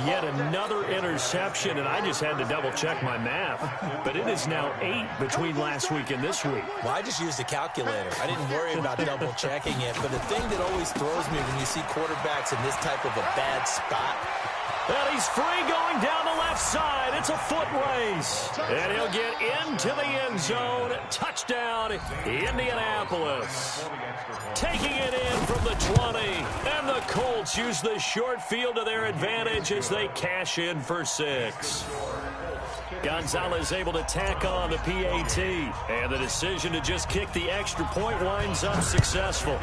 [SPEAKER 1] Yet another interception, and I just had to double-check my math. But it is now 8 between last week and this week.
[SPEAKER 3] Well, I just used a calculator. I didn't worry about double-checking it. But the thing that always throws me when you see quarterbacks in this type of a bad spot...
[SPEAKER 1] And he's free going down the left side. It's a foot race. And he'll get into the end zone. Touchdown, Indianapolis. Taking it in from the 20. And the Colts use the short field to their advantage as they cash in for 6. Gonzalez able to tack on the PAT. And the decision to just kick the extra point winds up successful.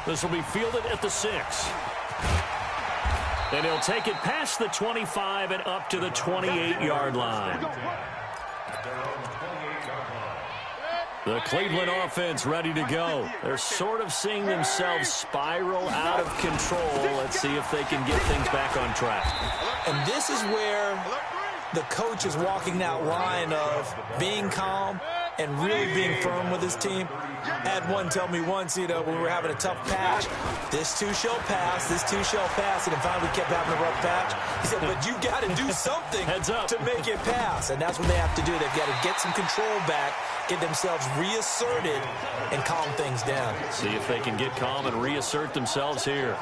[SPEAKER 1] This will be fielded at the 6. And he'll take it past the 25 and up to the 28-yard line. The Cleveland offense ready to go. They're sort of seeing themselves spiral out of control. Let's see if they can get things back on track.
[SPEAKER 3] And this is where the coach is walking that line of being calm and really being firm with his team. I had one tell me once, when we were having a tough patch, this too shall pass, this too shall pass, and finally we kept having a rough patch. He said, but you got to do something
[SPEAKER 1] Heads up.
[SPEAKER 3] to make it pass, and that's what they have to do. They've got to get some control back, get themselves reasserted, and calm things down.
[SPEAKER 1] See if they can get calm and reassert themselves here.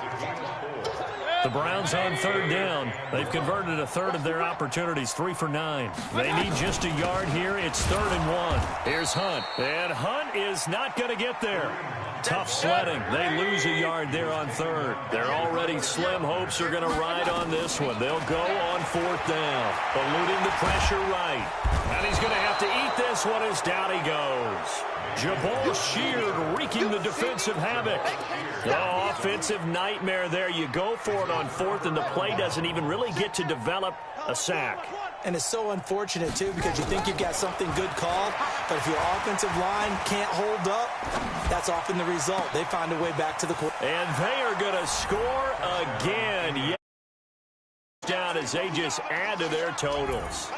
[SPEAKER 1] The Browns on third down. They've converted a third of their opportunities, 3 for 9. They need just a yard here. It's 3rd and 1. Here's Hunt. And Hunt is not going to get there. Tough sledding. They lose a yard there on third. Their already slim hopes are going to ride on this one. They'll go on 4th down. Eluding the pressure right. And he's going to have to eat this one as down he goes. Jabal Sheard wreaking the defensive havoc. Oh, offensive nightmare there. You go for it on 4th, and the play doesn't even really get to develop a sack.
[SPEAKER 3] And it's so unfortunate, too, because you think you've got something good called, but if your offensive line can't hold up, that's often the result. They find a way back to the court.
[SPEAKER 1] And they are going to score again. Down as they just add to their totals.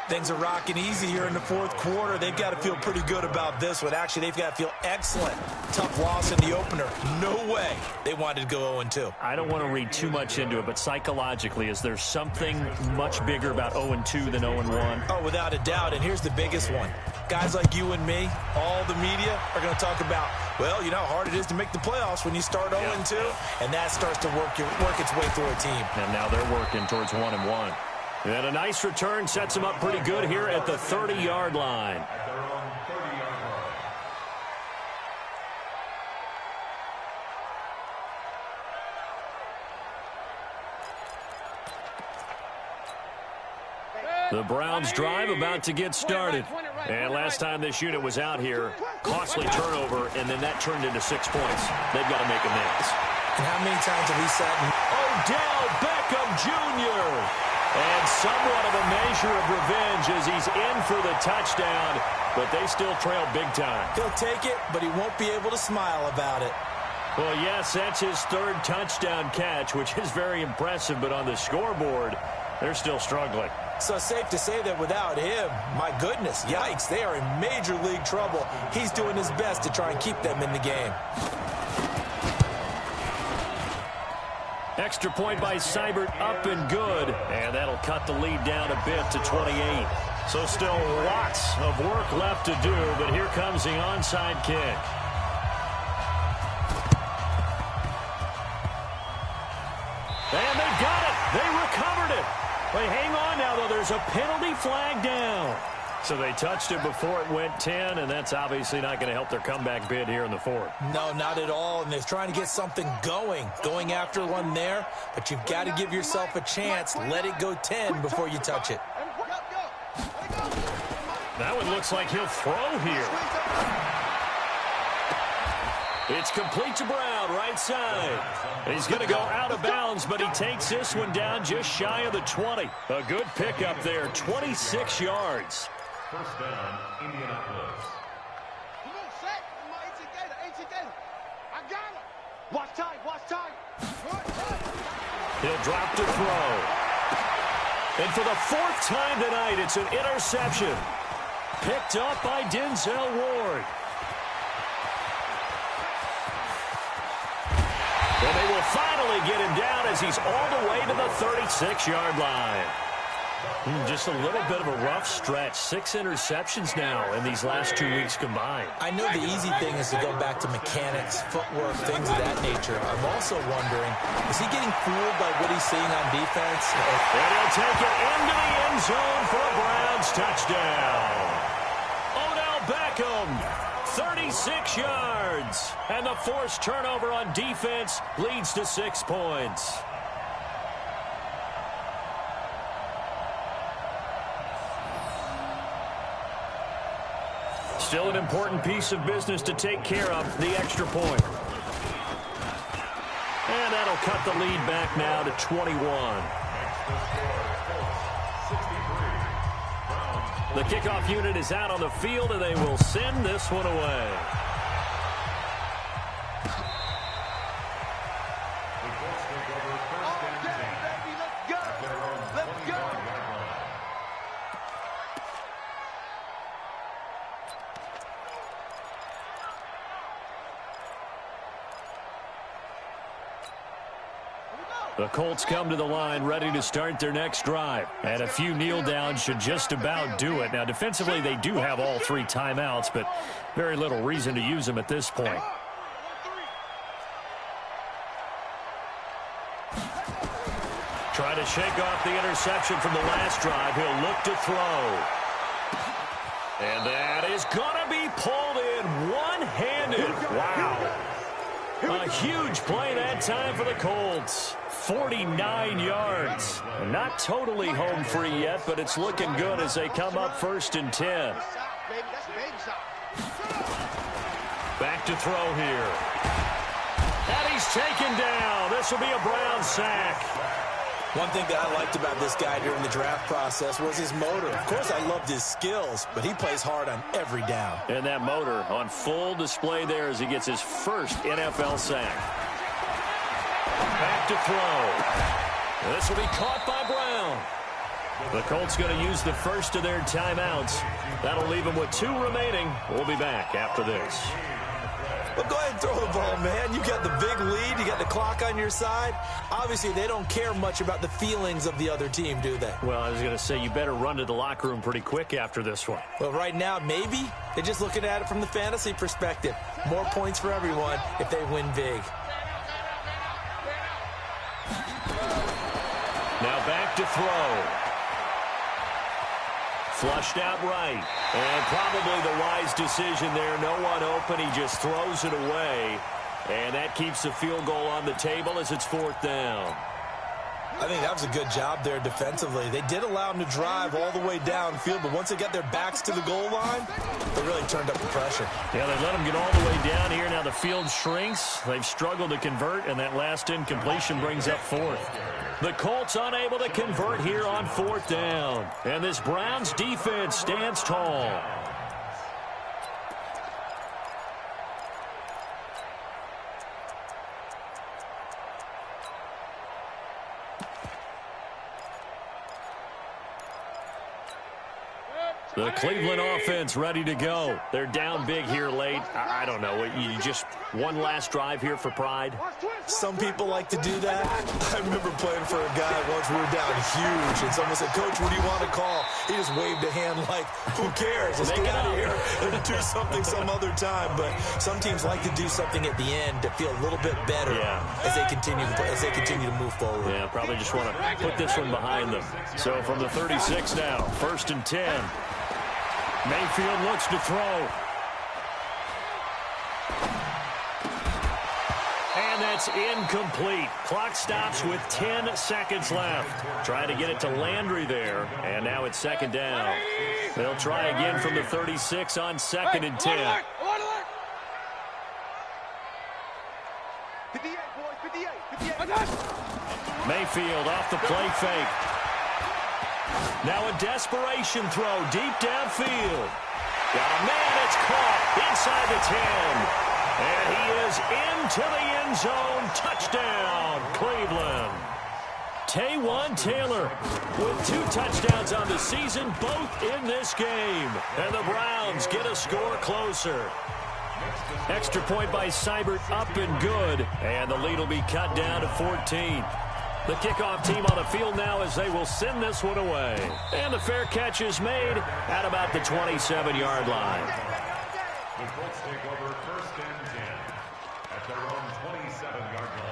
[SPEAKER 3] Things are rocking easy here in the 4th quarter. They've got to feel pretty good about this one. Actually, they've got to feel excellent. Tough loss in the opener. No way they wanted to go 0-2.
[SPEAKER 1] I don't want to read too much into it, but psychologically, is there something much bigger about 0-2 than 0-1?
[SPEAKER 3] Oh, without a doubt, and here's the biggest one. Guys like you and me, all the media, are going to talk about, well, you know how hard it is to make the playoffs when you start 0-2, and that starts to work its way through a team.
[SPEAKER 1] And now they're working towards 1-1. And a nice return sets them up pretty good here at the 30-yard line. The Browns drive about to get started. And last time this unit was out here, costly turnover, and then that turned into 6 points. They've got to make amends.
[SPEAKER 3] And how many times have we sat in?
[SPEAKER 1] Odell Beckham Jr. And somewhat of a measure of revenge as he's in for the touchdown, but they still trail big time.
[SPEAKER 3] He'll take it, but he won't be able to smile about it.
[SPEAKER 1] Well, yes, that's his third touchdown catch, which is very impressive, but on the scoreboard, they're still struggling.
[SPEAKER 3] So safe to say that without him, my goodness, yikes, they are in major league trouble. He's doing his best to try and keep them in the game.
[SPEAKER 1] Extra point by Seibert, up and good. And that'll cut the lead down a bit to 28. So still lots of work left to do, but here comes the onside kick. And they got it. They recovered it. They hang on now, though. There's a penalty flag down. So they touched it before it went 10, and that's obviously not going to help their comeback bid here in the fourth.
[SPEAKER 3] No, not at all, and they're trying to get something going after one there, but you've got to give yourself a chance. Let it go 10 before you touch it.
[SPEAKER 1] That one looks like he'll throw here. It's complete to Brown, right side. He's going to go out of bounds, but he takes this one down just shy of the 20. A good pickup there, 26 yards.
[SPEAKER 2] First down, Indianapolis.
[SPEAKER 5] Come on, set. Come on, 18 Gator. I got him. Watch time.
[SPEAKER 1] He'll drop to throw. And for the fourth time tonight, it's an interception. Picked up by Denzel Ward. And they will finally get him down as he's all the way to the 36-yard line. Just a little bit of a rough stretch. 6 interceptions now in these last 2 weeks combined.
[SPEAKER 3] I know the easy thing is to go back to mechanics, footwork, things of that nature. I'm also wondering, is he getting fooled by what he's seeing on defense?
[SPEAKER 1] And he'll take it into the end zone for a Browns touchdown. Odell Beckham, 36 yards. And the forced turnover on defense leads to 6 points. Still an important piece of business to take care of, the extra point. And that'll cut the lead back now to 21. The kickoff unit is out on the field, and they will send this one away. The Colts come to the line ready to start their next drive. And a few kneel downs should just about do it. Now, defensively, they do have all 3 timeouts, but very little reason to use them at this point. Trying to shake off the interception from the last drive. He'll look to throw. And that is going to be pulled in one-handed. Wow. A huge play that time for the Colts. 49 yards. Not totally home free yet, but it's looking good as they come up 1st and 10. Back to throw here. And he's taken down. This will be a Brown sack.
[SPEAKER 3] One thing that I liked about this guy during the draft process was his motor. Of course, I loved his skills, but he plays hard on every down.
[SPEAKER 1] And that motor on full display there as he gets his first NFL sack. Back to throw. This will be caught by Brown. The Colts going to use the first of their timeouts. That'll leave them with 2 remaining. We'll be back after this.
[SPEAKER 3] Well, go ahead and throw the ball, man. You got the big lead. You got the clock on your side. Obviously, they don't care much about the feelings of the other team, do they?
[SPEAKER 1] Well, I was going to say, you better run to the locker room pretty quick after this one.
[SPEAKER 3] Well, right now, maybe. They're just looking at it from the fantasy perspective. More points for everyone if they win big.
[SPEAKER 1] Now back to throw. Flushed out right. And probably the wise decision there. No one open. He just throws it away. And that keeps the field goal on the table as it's 4th down.
[SPEAKER 3] I think that was a good job there defensively. They did allow them to drive all the way downfield, but once they got their backs to the goal line, they really turned up the pressure.
[SPEAKER 1] Yeah, they let them get all the way down here. Now the field shrinks. They've struggled to convert, and that last incompletion brings up fourth. The Colts unable to convert here on fourth down. And this Browns defense stands tall. The Cleveland offense ready to go. They're down big here late. I don't know. You just one last drive here for pride?
[SPEAKER 3] Some people like to do that. I remember playing for a guy once. We were down huge, and someone said, "Coach, what do you want to call?" He just waved a hand like, "Who cares? Let's get out of here and do something some other time." But some teams like to do something at the end to feel a little bit better as they continue to move forward.
[SPEAKER 1] Yeah, probably just want to put this one behind them. So from the 36 now, 1st and 10. Mayfield looks to throw. And that's incomplete. Clock stops with 10 seconds left. Trying to get it to Landry there. And now it's 2nd down. They'll try again from the 36 on 2nd and 10.
[SPEAKER 4] 58, boys, 58.
[SPEAKER 1] Mayfield off the play fake. Now a desperation throw deep downfield. Got a man, it's caught inside the 10. And he is into the end zone. Touchdown, Cleveland. Taywan Taylor with 2 touchdowns on the season, both in this game. And the Browns get a score closer. Extra point by Seibert up and good. And the lead will be cut down to 14. The kickoff team on the field now as they will send this one away. And the fair catch is made at about the 27-yard line.
[SPEAKER 2] The Colts take over 1st and 10 at their own 27-yard line.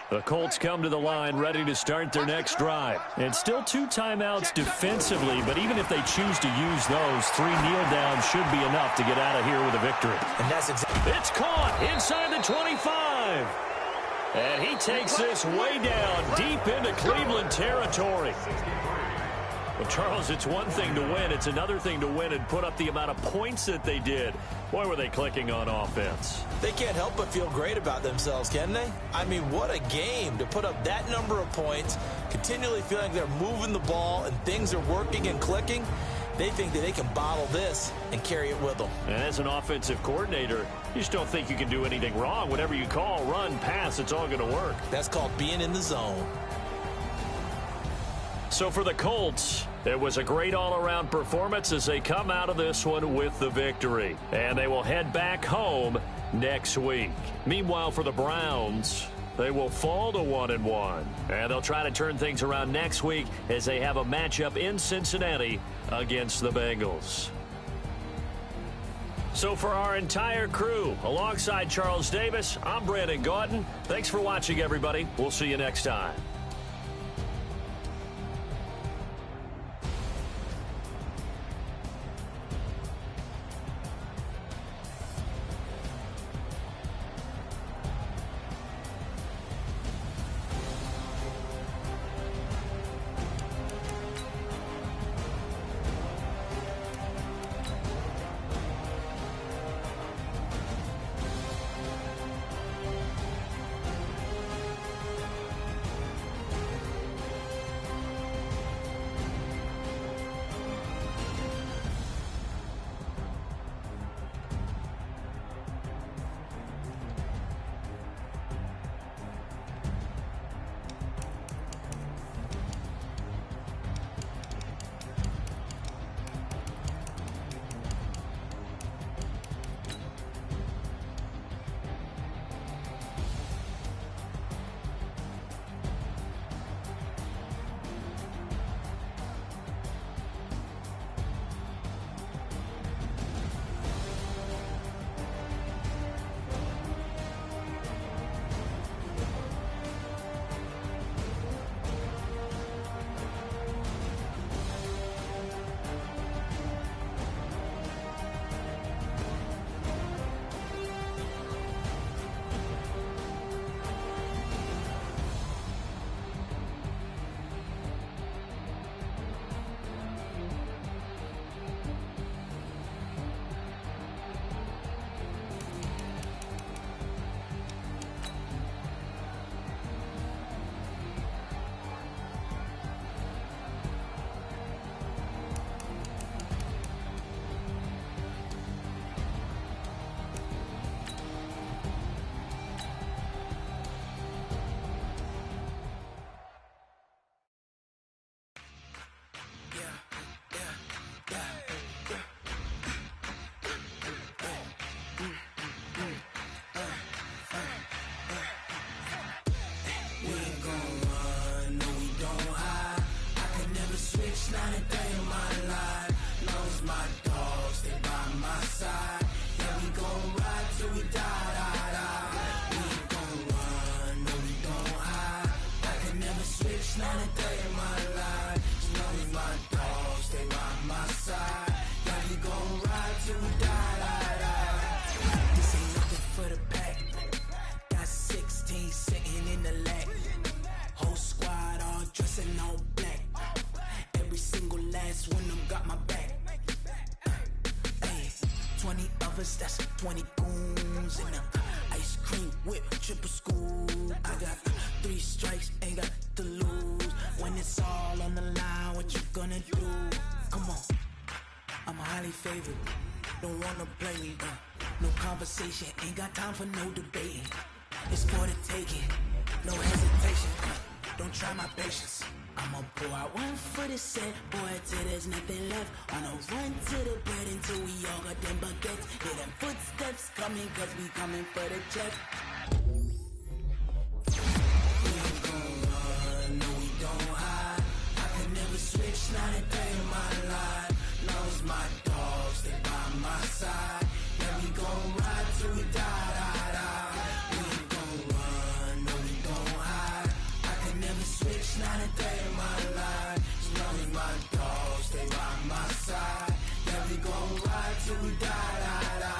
[SPEAKER 1] The Colts come to the line ready to start their next drive. And still 2 timeouts defensively, but even if they choose to use those, 3 kneel downs should be enough to get out of here with a victory.
[SPEAKER 3] And that's exactly.
[SPEAKER 1] It's caught inside the 25. And he takes this way down deep into Cleveland territory. Well, Charles, it's one thing to win. It's another thing to win and put up the amount of points that they did. Boy, were they clicking on offense.
[SPEAKER 3] They can't help but feel great about themselves, can they? I mean, what a game to put up that number of points, continually feeling they're moving the ball and things are working and clicking. They think that they can bottle this and carry it with them.
[SPEAKER 1] And as an offensive coordinator, you just don't think you can do anything wrong. Whatever you call, run, pass, it's all going to work.
[SPEAKER 3] That's called being in the zone.
[SPEAKER 1] So for the Colts, it was a great all-around performance as they come out of this one with the victory. And they will head back home next week. Meanwhile, for the Browns, they will fall to 1-1. And they'll try to turn things around next week as they have a matchup in Cincinnati against the Bengals. So for our entire crew, alongside Charles Davis, I'm Brandon Gaudin. Thanks for watching, everybody. We'll see you next time.
[SPEAKER 6] 20 goons in the ice cream whip, triple scoop. I got 3 strikes, ain't got to lose. When it's all on the line, what you gonna do? Come on, I'm highly favored. Don't wanna play me, no conversation, ain't got time for no debating. It's for the taking, no hesitation. Don't try my patience. I'ma pour out one for the set, boy, till there's nothing left. On a run to the bread until we all got them baguettes. Hear them footsteps coming, cause we coming for the check. We ain't gon' run, no we don't hide. I can never switch, not a day in my life. Long as my dogs, they by my side. Yeah, we gon' ride till we die, die, die. We ain't gon' run, no we don't hide. I can never switch, not a day in my life. As long as my dogs, they by my side. Yeah, we gon' ride till we die, die, die.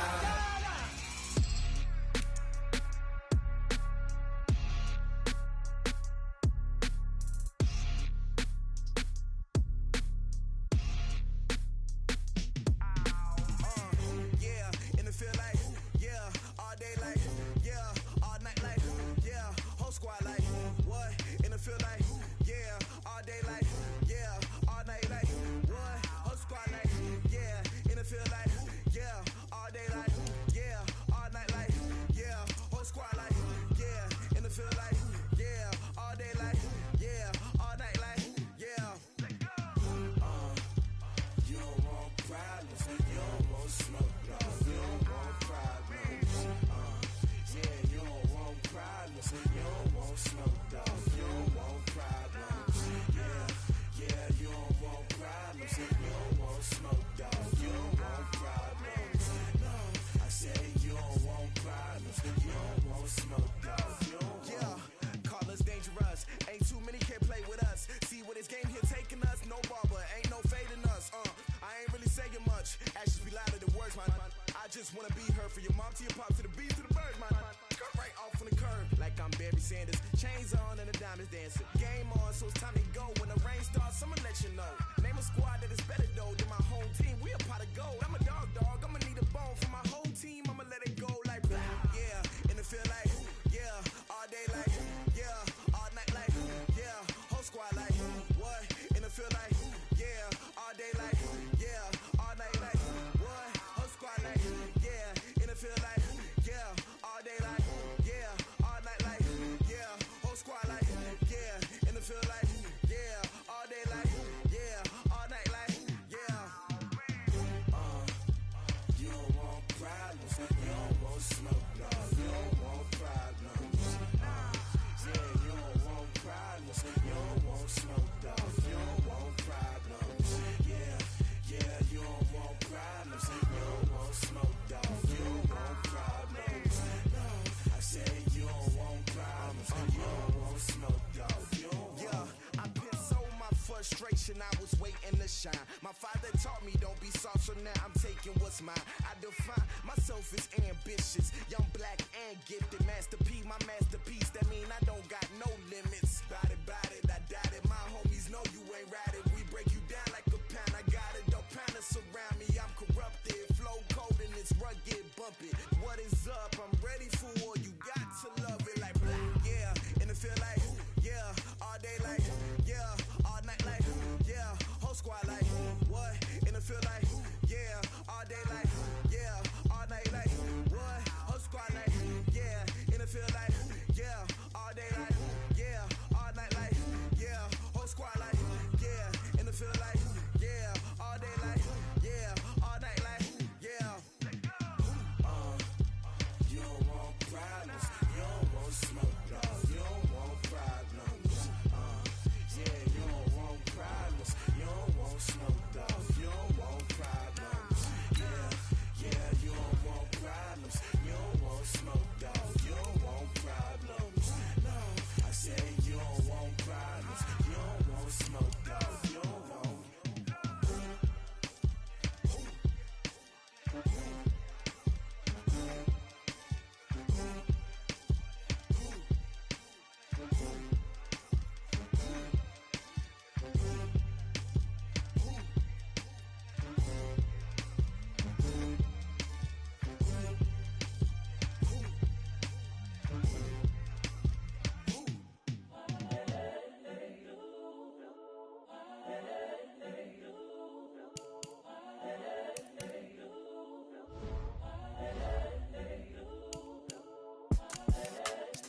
[SPEAKER 7] I was waiting to shine. My father taught me don't be soft, so now I'm taking what's mine. I define myself as ambitious, young, black, and gifted. Master P, my masterpiece. That mean I don't got no limits. Bout it, I doubt it. My homies know you ain't ratted. We break you down like a pound. I got it, don't panic surround me. I'm corrupted, flow cold and it's rugged, bumpy. What is up? I'm ready for war. You got to love it like black, yeah. And it feel like, yeah, all day like, yeah, all night like, yeah, whole squad like, what? And it feel like, yeah, all day like, yeah, all night like, what? Whole squad like, yeah, and it feel like,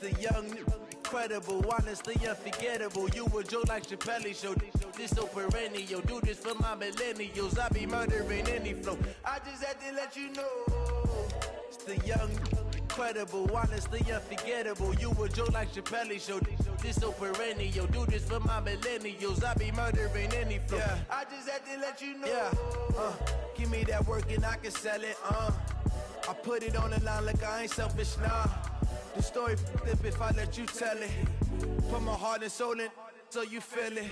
[SPEAKER 6] The young, incredible, honestly unforgettable. You a Joe like Chappelle show. This so perennial. Do this for my millennials. I be murdering any flow. I just had to let you know. It's the young, incredible, honestly unforgettable. You a Joe like Chappelle show. This so perennial. Do this for my millennials. I be murdering any flow. Yeah. I just had to let you know. Yeah. Give me that work and I can sell it. I put it on the line like I ain't selfish, nah. The story flip if I let you tell it. Put my heart and soul in so you feel it.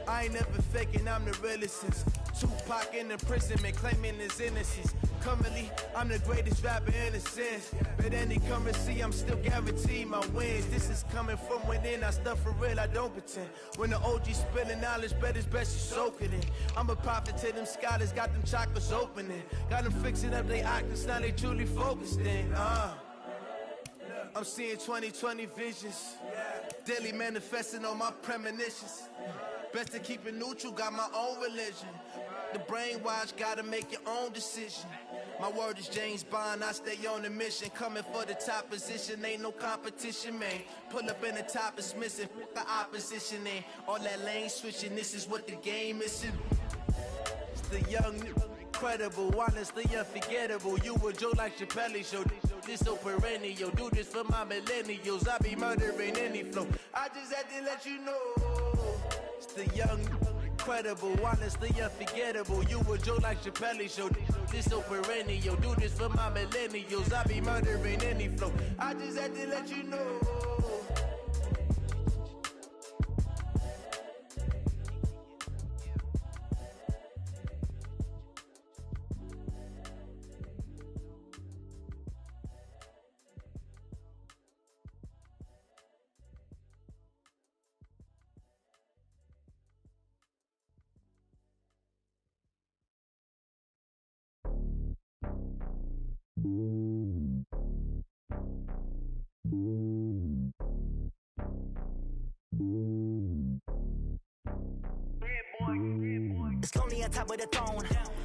[SPEAKER 6] I ain't never faking, I'm the realest since Tupac in imprisonment, claiming his innocence. Currently, I'm the greatest rapper in a sense. But any currency, I'm still guaranteed my wins. This is coming from within, I stuff for real, I don't pretend. When the OG spilling knowledge, bet it's best you soak it in. I'm a prophet to them scholars, got them chakras opening. Got them fixing up they octaves, now they truly focused in. I'm seeing 2020 visions. Daily manifesting on my premonitions. Best to keep it neutral, got my own religion. The brainwash, gotta make your own decision. My word is James Bond, I stay on the mission. Coming for the top position, ain't no competition, man. Pull up in the top, it's missing, the opposition ain't. All that lane switching, this is what the game is. It's the young, incredible, honestly unforgettable. You a Joe like Chappelle show. This so perennial. Do this for my millennials. I be murdering any flow. I just had to let you know. It's the young, incredible, honestly unforgettable. You a Joe like Chappelle show. This so perennial. Do this for my millennials. I be murdering any flow. I just had to let you know.
[SPEAKER 8] It's lonely on top of the throne.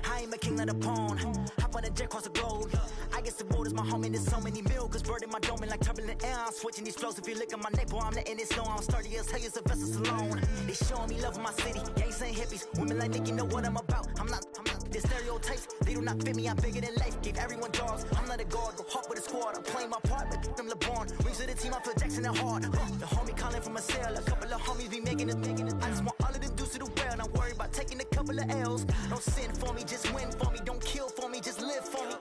[SPEAKER 8] I ain't a king of the pawn. Hop on a jet across the globe. I guess the world is my home and there's so many milkers burning my dome and like turbulent air. I'm switching these flows. If you look at my neck, boy, I'm letting it slow. I'm sturdy as hell as a vessel alone. They showing me love in my city. Gang saying hippies. Women like Nick, you know what I'm about. I'm not the stereotypes. They do not fit me. I'm bigger than life. Give everyone jaws. I'm not a guard. Go hard with a squad. I'm playing my part, but them LeBron. Rings to the team. I feel Jackson and hard. The homie calling from a cell. A couple of homies be making it. I just want all of them dudes to the well. Not worry about taking a couple of L's. Don't sin for me, just win for me. Don't kill for me, just live for me.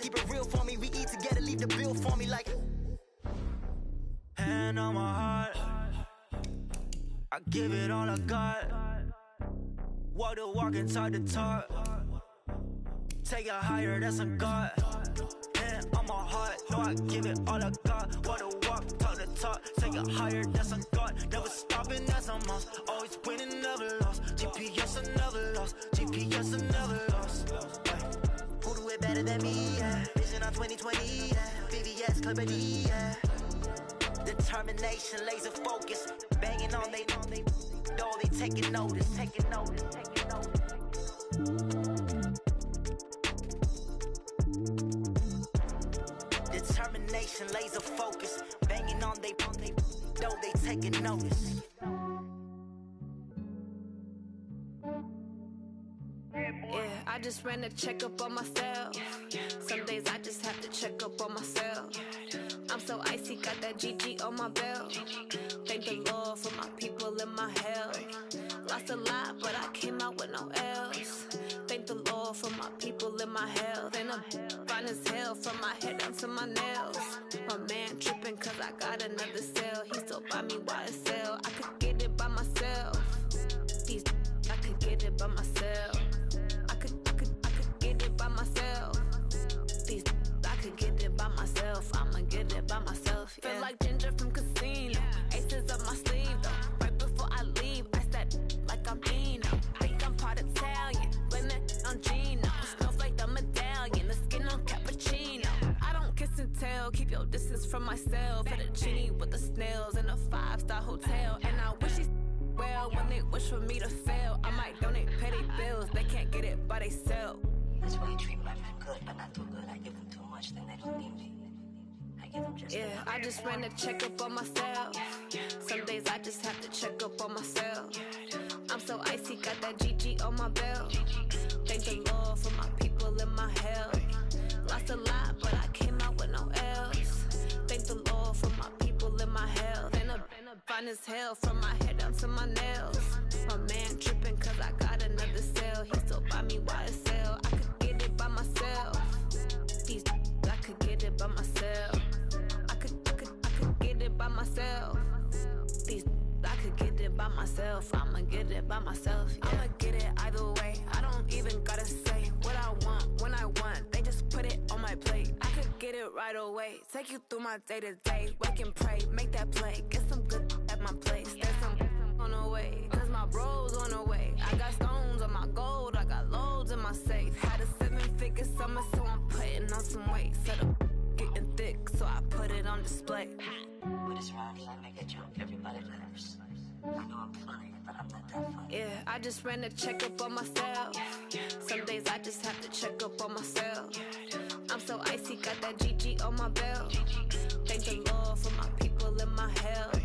[SPEAKER 8] Keep it real for me. We eat together, leave the bill for me like. Hand on my heart, I give it all I got. Walk the walk and talk the talk. Take it higher, that's a God. Hand on my heart, no, I give it all I got. Walk the walk, talk the talk. Take it higher, that's a God. Never stopping, that's a must. Always winning, never lost. GPS, I never lost. GPS, I never lost. Who do it better than me? Yeah. Vision on 2020. Yeah. VVS, Clarity. Yeah. Determination, laser focus. Banging on they door, they taking notice. Taking notice. Taking notice. Determination, laser focus. Banging on they door, they taking notice.
[SPEAKER 9] Yeah, I just ran a checkup on myself. Some days I just have to check up on myself. I'm so icy, got that GG on my belt. Thank the Lord for my people in my health. Lost a lot, but I came out with no else. Thank the Lord for my people in my health. And I'm fine as hell from my head down to my nails. My man tripping cause I got another cell. He still buy me YSL. I could get it by myself. I could get it by myself. I could get it by myself. I could get it by myself. I'ma get it by myself. Yeah. Feel like Ginger from Casino. Aces up my sleeve though. Right before I leave, I said like I'm Dino. Think I'm part Italian. Blame it on Gino. Smells like the medallion. The skin on cappuccino. I don't kiss and tell. Keep your distance from myself. For the genie with the snails in a 5-star hotel. And I wish he's well when they wish for me to fail. I might donate petty bills. They can't get it by themselves.
[SPEAKER 10] That's why you treat my men good, but not too good. I give them too much, then they don't need me. I give them
[SPEAKER 9] Yeah, I just ran a checkup on myself. Some days I just have to check up on myself. I'm so icy, got that GG on my belt. Thank the Lord for my people in my health. Lost a lot, but I came out with no else. Thank the Lord for my people in my health. Been a fine as hell from my head down to my nails. My man tripping cause I got another cell. He still buy me YSL. I could get it by myself. These I could get it by myself. I could get it by myself. These I could get it by myself. I'ma get it by myself. Yeah. I'ma get it either way. I don't even gotta say what I want when I want. They just put it on my plate. I could get it right away. Take you through my day to day. Wake and pray, make that play. Get some good at my place. There's some on the way. Cause my bro's on the way. I got stones on my gold. I got loads in my safe. Had a 7-figure summer, so I'm putting on some weight. Set up getting thick, so I put it on display.
[SPEAKER 10] With this rhyme, I make it jump. Everybody laughs. I know I'm funny, but I'm not that funny.
[SPEAKER 9] Yeah, I just ran a checkup on myself. Some days I just have to check up on myself. I'm so icy, got that GG on my belt. Thank the Lord for my people in my health.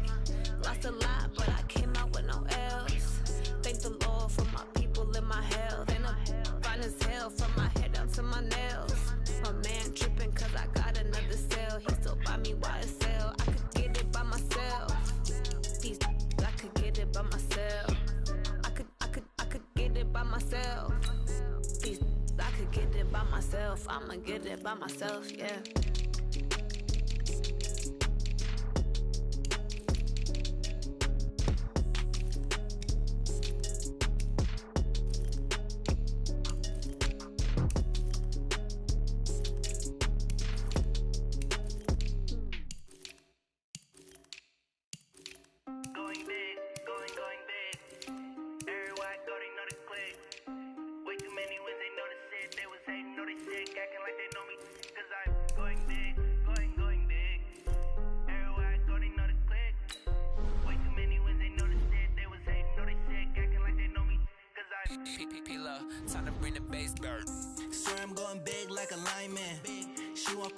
[SPEAKER 9] Lost a lot, but I came out with no else. Thank the Lord for my people in my health. And I'm fine as hell from my head down to my nails. My man tripping cause I got another cell. He still buy me YSL. I could get it by myself. These I could get it by myself. I could get it by myself. These I could get it by myself. I'ma get it by myself, yeah.
[SPEAKER 6] Time to bring the bass bird. Swear I'm going big like a lineman. She won't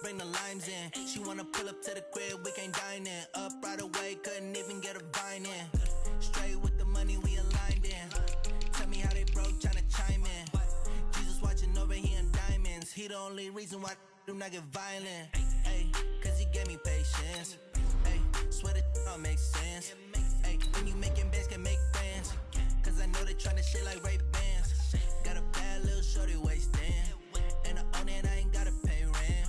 [SPEAKER 6] bring the limes in. She wanna pull up to the crib, we can't dine in. Up right away, couldn't even get a vine in. Straight with the money, we aligned in. Tell me how they broke, tryna chime in. Jesus watching over here in diamonds. He the only reason why I do not get violent. Ay, cause he gave me patience. Ay, swear that all makes sense. Ay, when you making bands, can make friends. Cause I know they tryna shit like Ray-Bans. Got a bad little shorty wasting. And I own it, I ain't gotta pay rent.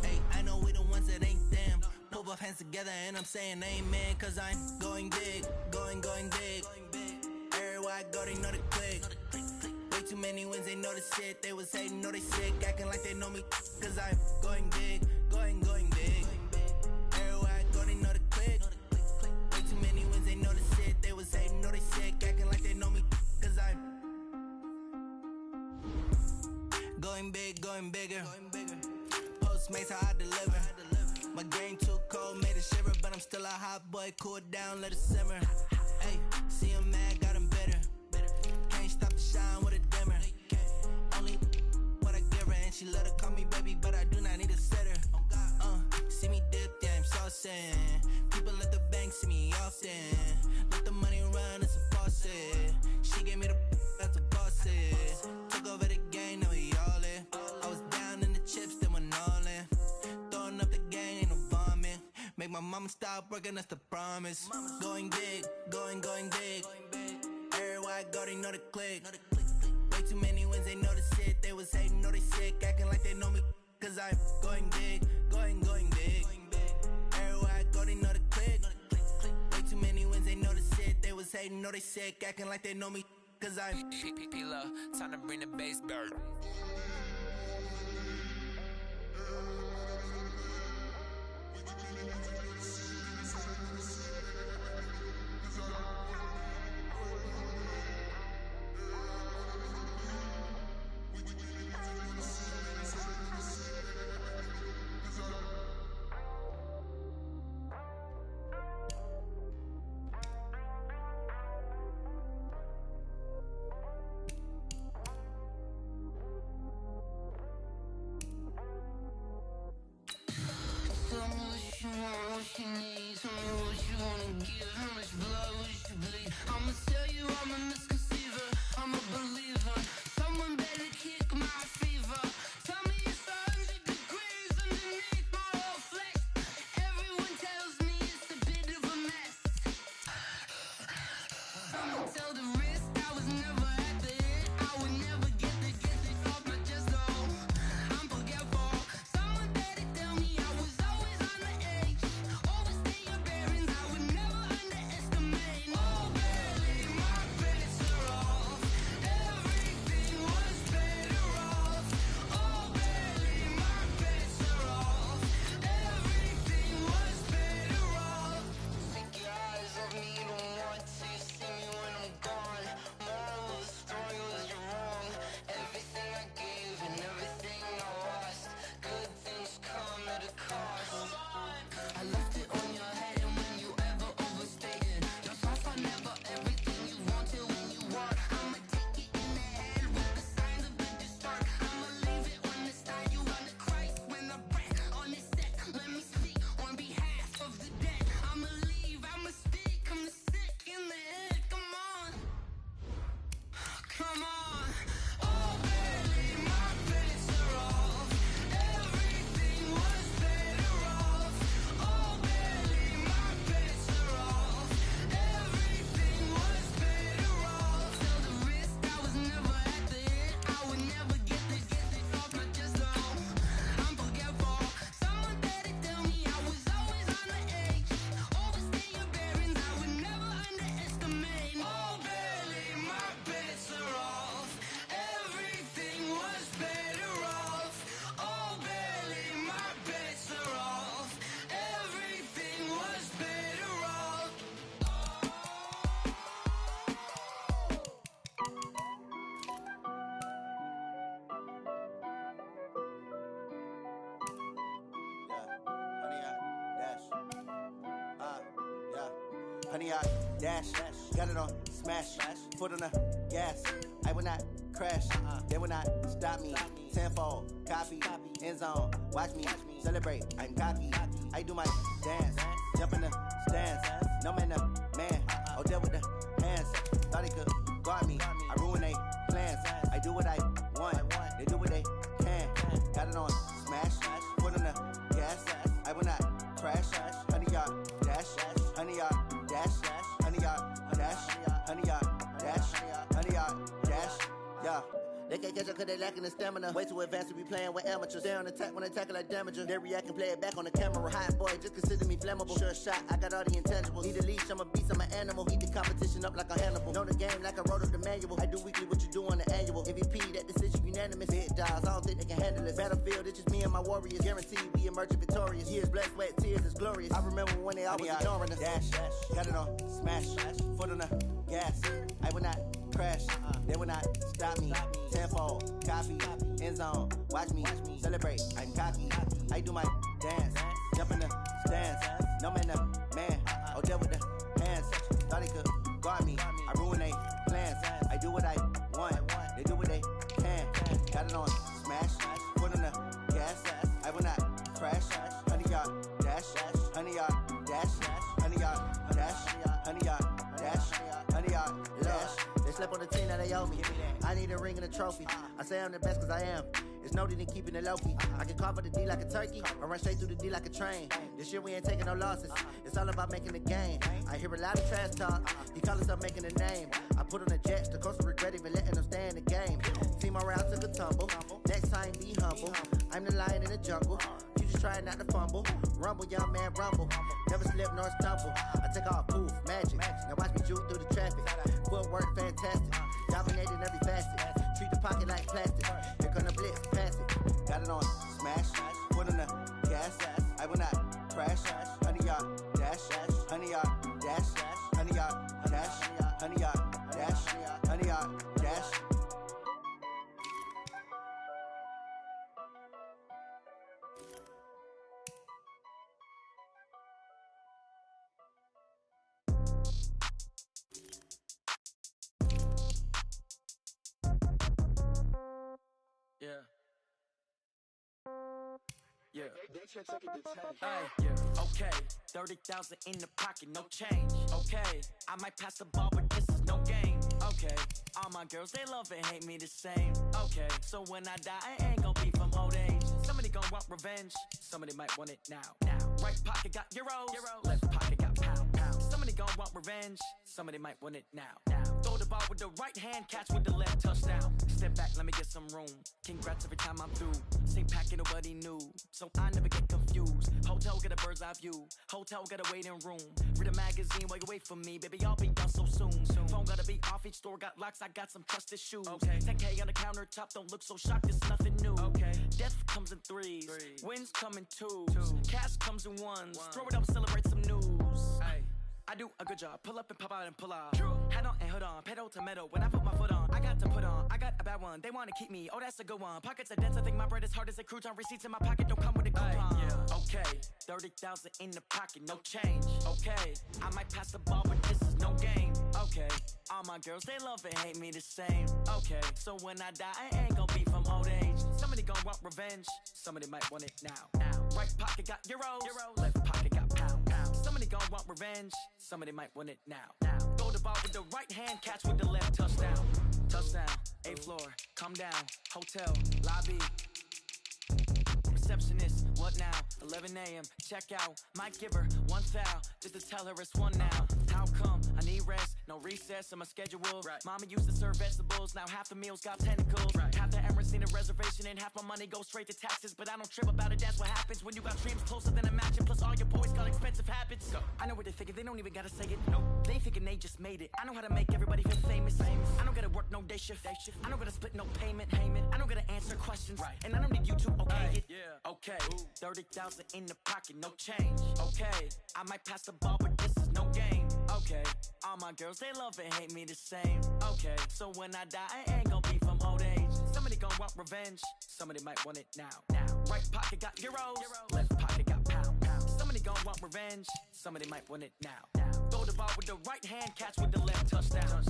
[SPEAKER 6] Hey, I know we the ones that ain't them. Pull both hands together and I'm saying amen. Cause I'm going big, going big. Everywhere I go, they know the click. Way too many wins, they know the shit. They was hating, know they sick, acting like they know me. Cause I'm going big, going big. Everywhere I go, they know the click. Way too many wins, they know the shit. They was hating, know they sick, acting like they know me. Cause I'm going big, going bigger. Postmates how I deliver. My game too cold, made it shiver, but I'm still a hot boy. Cool it down, let it simmer. Hey, see him mad, got him bitter. Can't stop the shine with a dimmer. Only what I give her, and she love to call me baby, but I do not need a sitter. See me dip, yeah, I'm saucing. People at the bank see me often. Let the money run, it's a faucet. She gave me the that's a faucet. Took over the game, now we all in. I was down in the chips, then went all in. Throwing up the gang, ain't no vomit. Make my mama stop working, that's the promise. Going big, going big. Everywhere I go, they know the click. Way too many wins, they know the shit. They was hating, know they sick, acting like they know me. Cause I'm going big, going big. Everywhere I go, they know the click. Way too many wins, they know the shit. They was hating, know they sick, acting like they know me. Cause I'm P-P-P-Love, time to bring the bass bird. Tell me what you want, what you need. Tell me what you wanna give. How much blood would you bleed? I'ma tell you I'm a misconceiver. I'm a believer. Someone better kick my fever. Tell me it's 100 degrees underneath my whole flesh. Everyone tells me it's a bit of a mess. I'ma tell the risk I was never at the end. I would never get it off my chest. No, I'm forgetful. Someone better tell me I was always on the edge. Overstay your bearings. I would never underestimate. Oh, barely my bets are off. Everything was better off. Oh, barely my bets are off. Everything was better off. Take your eyes off me, don't want to see me when I'm gone. Moral of the story was you're wrong. Everything I gave and everything I lost. Good things come at a cost. I left it on your head, and when you ever overstated, your thoughts are never everything you wanted when you walk. I'ma take it in the head with the signs of a distort. I'ma leave it on the side. You run the Christ when the breath on the set. Let me speak on behalf of the dead. I'ma leave, I'ma speak. I'm the sick in the head. Come on, come on. Oh, barely my bets are off. Everything was better off. Oh, barely my bets are off. Everything was better off. Tell the risk I was never at the end. I would never get it off my chest. No, I'm forgetful. Someone better tell me I was always on the edge. Overstay your bearings. I would never underestimate. Oh, barely my bets are off. Everything was better off. Oh, barely my bets are off. Everything was better off.
[SPEAKER 11] Honey, I dash, got it on smash, foot on the gas. I will not crash, they will not stop me. Tenfold, copy, end zone, watch me celebrate. I'm cocky, I do my dance, jump in the stands. No man, man, oh, there with the hands. Thought they could guard me, I ruin they plans. I do what I want, they do what they can. Got it on smash, foot on the gas. I will not crash, honey, y'all dash, honey, y'all dash, honey, y'all dash, honey, y'all dash, honey, y'all dash, yeah. They can't catch up cause they lacking the stamina. Way too advanced to be playing with amateurs. Stay on attack when they tackle like damager. They react and play it back on the camera. Hot boy, just consider me flammable. Sure shot, I got all the intangibles. Need a leash, I'm a beast, I'm an animal. Eat the competition up like a Hannibal. Know the game like I wrote up the manual. I do weekly what you do on the annual. MVP, that decision unanimous. Big dogs, I don't think they can handle this. Battlefield, it's just me and my warriors. Guaranteed we emerging victorious. Years, blood, sweat, tears, it's glorious. I remember when they always ignoring us. Dash, got it on smash, foot on the gas. I will not crash, they will not stop me. Tenfold, copy, end zone, watch me celebrate. I'm cocky, I do my dance, jump in the stands. No man, man, oh, there with the hands. Thought they could guard me, I ruin they plans. I do what I want, they do what they can. Got it on smash, foot on the gas. I will not crash, honey, y'all dash, honey, y'all dash, honey, y'all dash, honey, y'all dash, honey, y'all dash. They slept on the team that they owe me. I need a ring and a trophy. I say I'm the best cause I am. It's no need in keeping it low-key. I can carve up the D like a turkey or run straight through the D like a train. This year we ain't taking no losses. It's all about making the game. I hear a lot of trash talk. He call himself making a name. I put on the jets. The coach will regret even letting them stay in the game. Team morale took a tumble. Next time be humble. I'm the lion in the jungle. You just try not to fumble. Rumble, young man, rumble. Never slip nor stumble. I take off, poof, magic. Now watch me juke through the traffic. Footwork fantastic. Dominating every facet. Treat the pocket like plastic. Here come the blitz, pass it. Got it on smash. Foot on the gas. I will not crash. Honey, y'all dash. Honey, y'all dash. Honey, y'all dash. Honey, y'all dash. Honey, y'all dash.
[SPEAKER 6] Yeah. Yeah.
[SPEAKER 8] Hey, okay, 30,000 in the pocket, no change. Okay, I might pass the ball, but this is no game. Okay, all my girls, they love and hate me the same. Okay, so when I die, I ain't gon' be from old age. Somebody gon' want revenge, somebody might want it now. Right pocket got euros, left pocket got pound. Somebody gon' want revenge, somebody might want it now. Throw the ball with the right hand, catch with the left, touchdown. Step back, let me get some room. Congrats every time I'm through. Same packet, nobody knew, so I never get confused. Hotel get a bird's eye view, hotel got a waiting room. Read a magazine while you wait for me, baby, I'll be done so soon. Phone gotta be off, each store got locks, I got some trusted shoes. 10K on the countertop, don't look so shocked, it's nothing new. Death comes in threes, wins come in twos, cash comes in ones. Throw it up, celebrate some news. I do a good job, pull up and pop out and pull out. Head on and hood on, pedal to metal. When I put my foot on, I got to put on. I got a bad one, they wanna keep me, oh that's a good one. Pockets are dense, I think my bread is hard as a crouton. Receipts in my pocket don't come with a coupon. Okay, 30,000 in the pocket, no change. Okay, I might pass the ball, but this is no game. Okay, all my girls, they love and hate me the same. Okay, so when I die, I ain't gon' be from old age. Somebody gon' want revenge, somebody might want it now. Right pocket got euros, left pocket got pound. Somebody gon' want revenge, somebody might want it now. Throw the ball with the right hand, catch with the left, touchdown. Touchdown, 8th floor, come down, hotel, lobby. Receptionist, what now? 11 a.m., check out. Might give her one foul, just to tell her it's one now. How come? I need rest, no recess on my schedule. Mama used to serve vegetables, now half the meals got tentacles. Half the errands need a reservation and half my money goes straight to taxes. But I don't trip about it, that's what happens when you got dreams closer than a match. And plus all your boys got expensive habits. I know what they're thinking, they don't even gotta say it. They thinking they just made it. I know how to make everybody feel famous. I don't gotta work no day shift. I don't gotta split no payment. I don't gotta answer questions. And I don't need you to okay it. Okay, 30,000 in the pocket, no change. Okay, I might pass the ball, but this is no game. Okay, all my girls, they love and hate me the same. Okay, so when I die, I ain't gon' be from old age. Somebody gon' want revenge, somebody might want it now. Right pocket got euros, left pocket got pound. Somebody gon' want revenge, somebody might want it now. Throw the ball with the right hand, catch with the left, touchdown.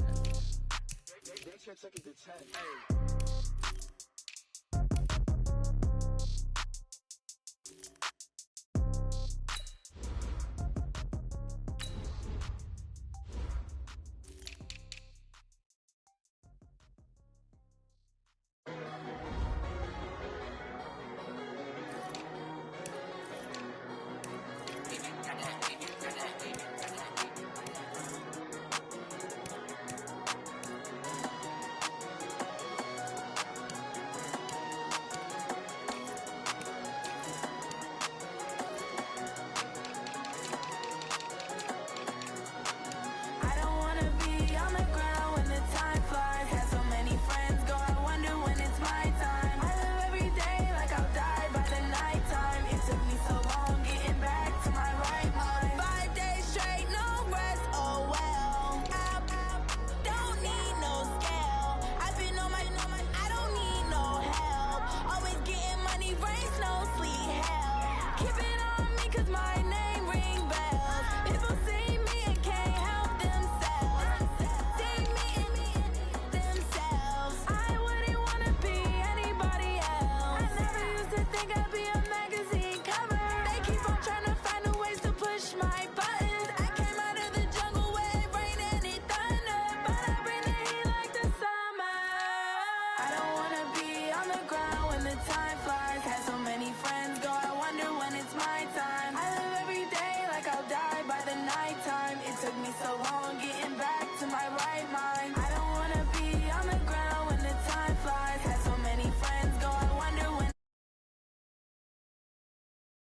[SPEAKER 4] They check it to 10.